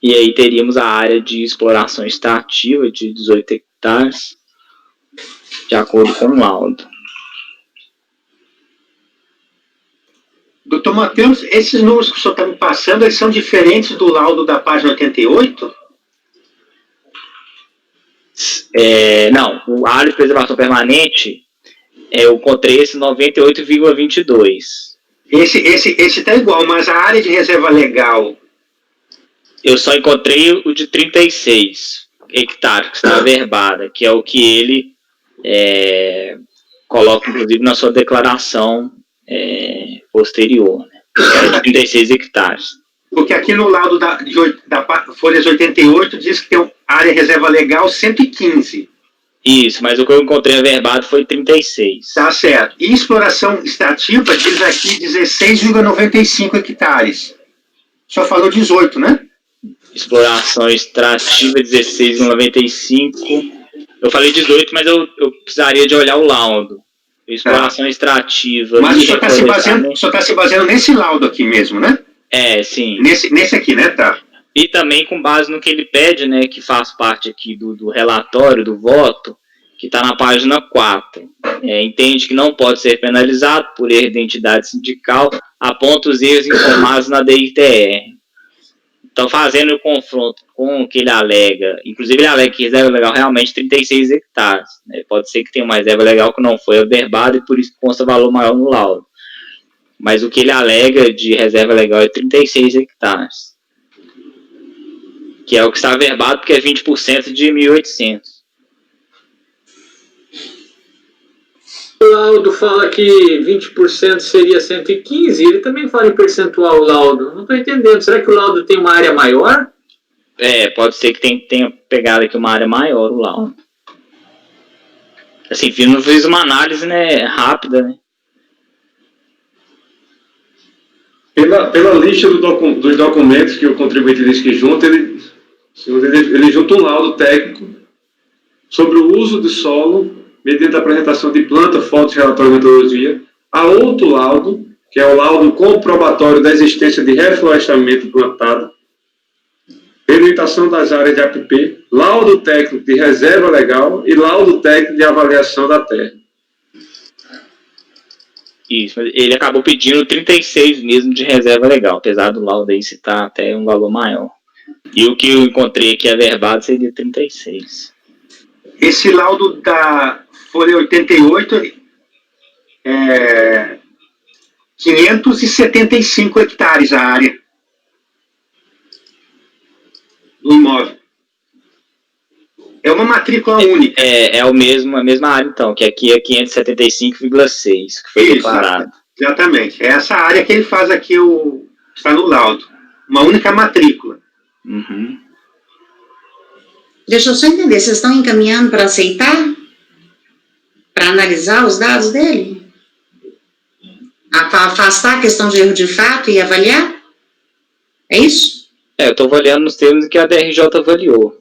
E aí teríamos a área de exploração extrativa de 18 hectares, de acordo com o laudo. Doutor Matheus, esses números que o senhor está me passando, eles são diferentes do laudo da página 88? Não, a área de preservação permanente, eu encontrei esse 98,22. Esse está igual, mas a área de reserva legal... Eu só encontrei o de 36 hectares, que está averbada, que é o que ele coloca inclusive na sua declaração posterior, né? Era de 36 hectares. Porque aqui no laudo da Folhas 88 diz que tem área reserva legal 115. Isso, mas o que eu encontrei averbado foi 36. Tá certo. E exploração extrativa diz aqui 16,95 hectares. Só falou 18, né? Exploração extrativa 16,95. Eu falei 18, mas eu precisaria de olhar o laudo. Exploração extrativa. Mas o senhor está se baseando nesse laudo aqui mesmo, né? Sim. Nesse aqui, né? Tá. E também com base no que ele pede, né, que faz parte aqui do relatório, do voto, que está na página 4. Entende que não pode ser penalizado por erro de identidade sindical, aponta os erros informados na DITR. Então, fazendo o confronto com o que ele alega, inclusive ele alega que reserva legal realmente 36 hectares. Né? Pode ser que tenha uma reserva legal que não foi averbada e por isso consta valor maior no laudo. Mas o que ele alega de reserva legal é 36 hectares. Que é o que está averbado, porque é 20% de 1.800. O laudo fala que 20% seria 115, ele também fala em percentual o laudo. Não estou entendendo. Será que o laudo tem uma área maior? Pode ser que tenha pegado aqui uma área maior o laudo. Assim, eu fiz uma análise, né, rápida, né? Pela lista dos documentos que o contribuinte diz que junta, ele junta um laudo técnico sobre o uso de solo mediante a apresentação de planta, fotos, relatório de metodologia, a outro laudo, que é o laudo comprobatório da existência de reflorestamento plantado, delimitação das áreas de APP, laudo técnico de reserva legal e laudo técnico de avaliação da terra. Isso, ele acabou pedindo 36 mesmo de reserva legal, apesar do laudo aí citar até um valor maior. E o que eu encontrei aqui averbado seria 36. Esse laudo da Folha 88 é 575 hectares a área do imóvel. É uma matrícula única. É a mesma área, então, que aqui é 575,6, que foi declarado. Exatamente. É essa área que ele faz aqui, está no laudo. Uma única matrícula. Uhum. Deixa eu só entender, vocês estão encaminhando para aceitar? Para analisar os dados dele? Afastar a questão de erro de fato e avaliar? É isso? Eu estou avaliando nos termos que a DRJ avaliou.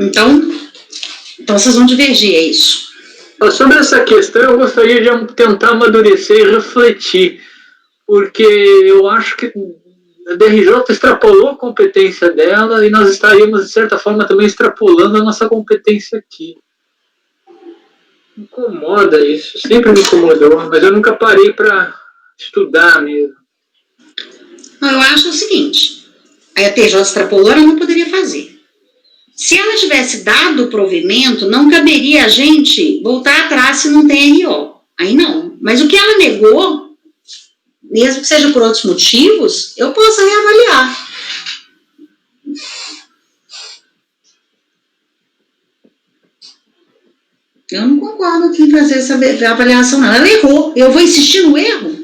Então vocês vão divergir, é isso? Sobre essa questão, eu gostaria de tentar amadurecer e refletir, porque eu acho que a DRJ extrapolou a competência dela e nós estaríamos, de certa forma, também extrapolando a nossa competência aqui. Me incomoda isso, sempre me incomodou, mas eu nunca parei para estudar mesmo. Eu acho o seguinte, a TJ extrapolou, ela não poderia fazer. Se ela tivesse dado o provimento, não caberia a gente voltar atrás se não tem RO. Aí não. Mas o que ela negou, mesmo que seja por outros motivos, eu posso reavaliar. Eu não concordo em fazer essa avaliação, não. Ela errou. Eu vou insistir no erro?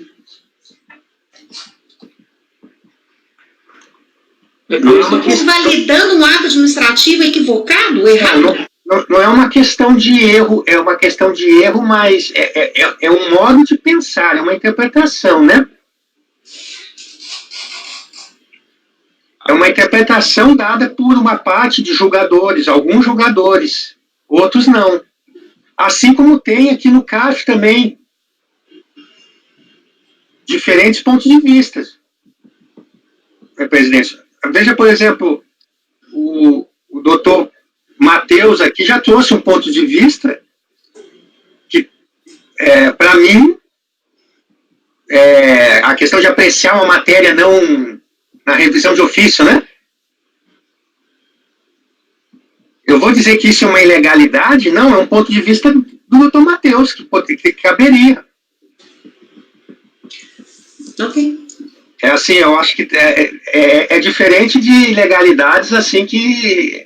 Validando um ato administrativo equivocado, errado? Não é uma questão de erro, é uma questão de erro, mas é um modo de pensar, é uma interpretação, né? É uma interpretação dada por uma parte de julgadores, alguns julgadores, outros não. Assim como tem aqui no CAF também diferentes pontos de vista. Presidente, veja, por exemplo, o doutor Matheus aqui já trouxe um ponto de vista que, para mim, a questão de apreciar uma matéria não na revisão de ofício, né? Eu vou dizer que isso é uma ilegalidade? Não, é um ponto de vista do Dr. Matheus, que caberia. Ok. É assim, eu acho que é diferente de ilegalidades assim que...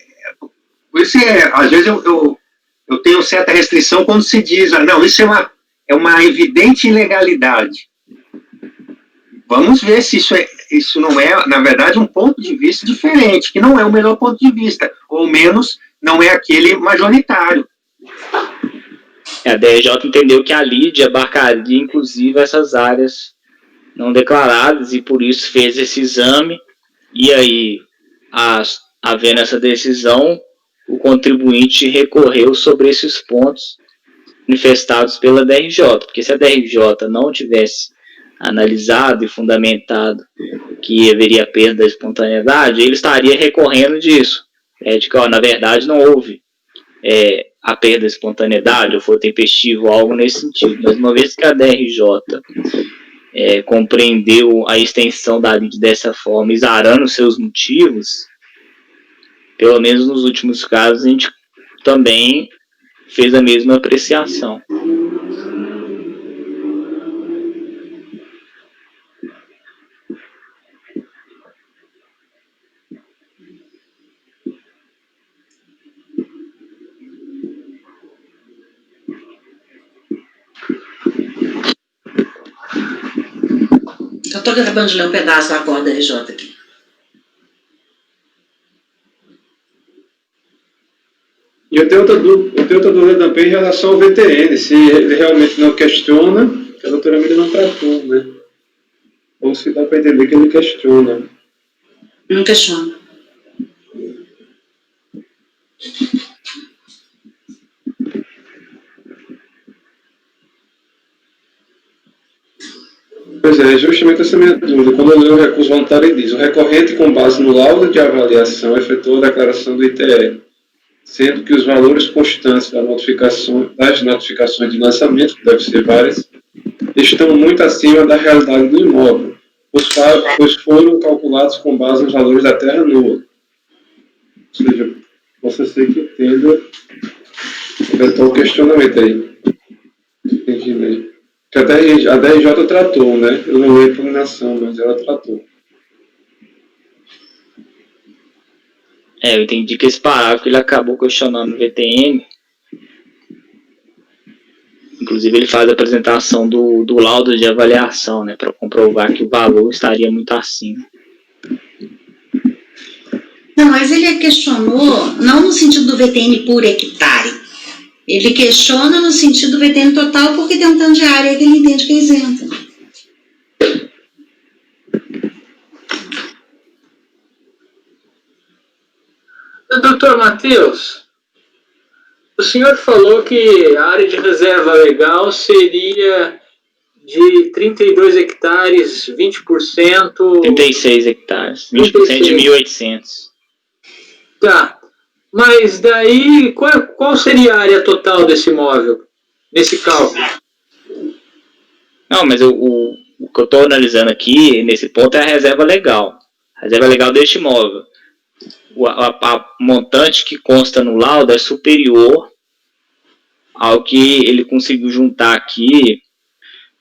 Por isso, às vezes, eu tenho certa restrição quando se diz, não, isso é uma evidente ilegalidade. Vamos ver se isso não é, na verdade, um ponto de vista diferente, que não é o melhor ponto de vista, ou menos não é aquele majoritário. A DRJ entendeu que a lide abarcaria, inclusive, essas áreas não declaradas, e por isso fez esse exame, e aí, havendo essa decisão, o contribuinte recorreu sobre esses pontos manifestados pela DRJ, porque se a DRJ não tivesse analisado e fundamentado que haveria perda da espontaneidade, ele estaria recorrendo disso, de que, na verdade, não houve a perda da espontaneidade, ou foi tempestivo, algo nesse sentido. Mas uma vez que a DRJ compreendeu a extensão da lide dessa forma, exarando seus motivos, pelo menos nos últimos casos, a gente também fez a mesma apreciação. Eu estou acabando de ler um pedaço da corda RJ aqui. E eu tenho outra dúvida também em relação ao VTN, se ele realmente não questiona, que a doutora Miriam não tratou, né? Ou se dá para entender que ele questiona. Não questiona. Pois é, justamente essa minha dúvida. Quando eu leio o recurso voluntário, ele diz: o recorrente, com base no laudo de avaliação, efetuou a declaração do ITR, sendo que os valores constantes das notificações de lançamento, que devem ser várias, estão muito acima da realidade do imóvel, pois foram calculados com base nos valores da terra nua. Ou seja, possa ser que entenda o questionamento aí. Entendi, né? Que a DRJ tratou, né? Eu não li a impugnação, mas ela tratou. Eu entendi que esse parágrafo ele acabou questionando o VTN. Inclusive ele faz a apresentação do laudo de avaliação, né, para comprovar que o valor estaria muito acima. Não, mas ele questionou, não no sentido do VTN por hectare. Ele questiona no sentido do VTN total, porque tem um tanto de área que ele entende que é isenta. Doutor Matheus, o senhor falou que a área de reserva legal seria de 32 hectares, 20%... 36 hectares, 20% de 1.800. Tá, mas daí qual seria a área total desse imóvel, nesse cálculo? Não, mas o que eu estou analisando aqui, nesse ponto, é a reserva legal. A reserva legal deste imóvel. A montante que consta no laudo é superior ao que ele conseguiu juntar aqui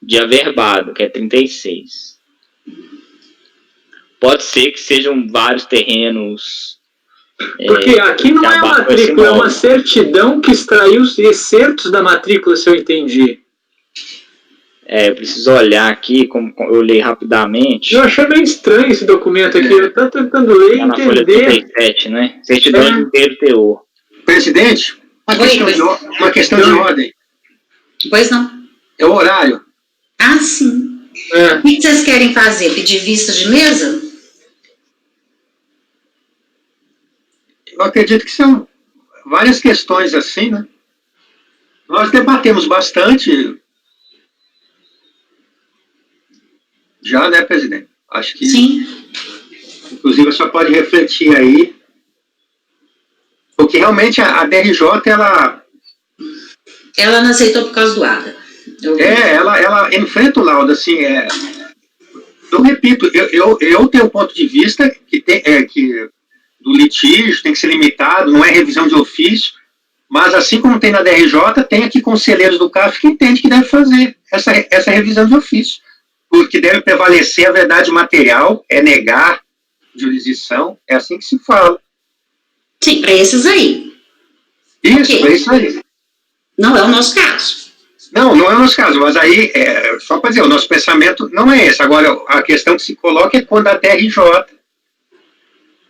de averbado, que é 36. Pode ser que sejam vários terrenos. Porque aqui não é a matrícula, é uma certidão que extraiu os excertos da matrícula, se eu entendi. Eu preciso olhar aqui, como eu li rapidamente. Eu achei meio estranho esse documento aqui, eu estou tentando ler e na folha entender. 37, né? Certidão de inteiro teor. Presidente, uma questão de ordem. Pois não. É o horário. Ah, sim. O que vocês querem fazer? Pedir vista de mesa? Eu acredito que são várias questões assim, né? Nós debatemos bastante já, né, presidente? Acho que... Sim. Inclusive, a senhora pode refletir aí. Porque realmente a DRJ, ela não aceitou por causa do ADA. Ela enfrenta o laudo, assim, eu repito, eu tenho um ponto de vista que do litígio tem que ser limitado, não é revisão de ofício, Mas, assim como tem na DRJ, tem aqui conselheiros do CAF que entendem que deve fazer essa revisão de ofício, porque deve prevalecer a verdade material, é negar jurisdição, é assim que se fala. Sim, para esses aí. Isso, Ok. é isso aí. Não é o nosso caso. Não, não é o nosso caso, mas aí, só para dizer, o nosso pensamento não é esse. Agora, a questão que se coloca é quando a DRJ,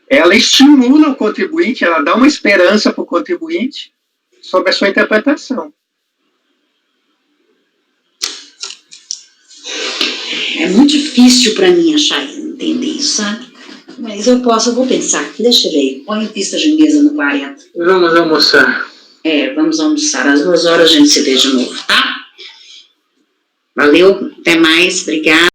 ela estimula o contribuinte, ela dá uma esperança para o contribuinte sobre a sua interpretação. É muito difícil para mim achar, entender isso, sabe? Mas eu vou pensar aqui, deixa eu ver. Põe vista de mesa no 40. Vamos almoçar. Vamos almoçar. Às 2 horas a gente se vê de novo, tá? Valeu, até mais, obrigada.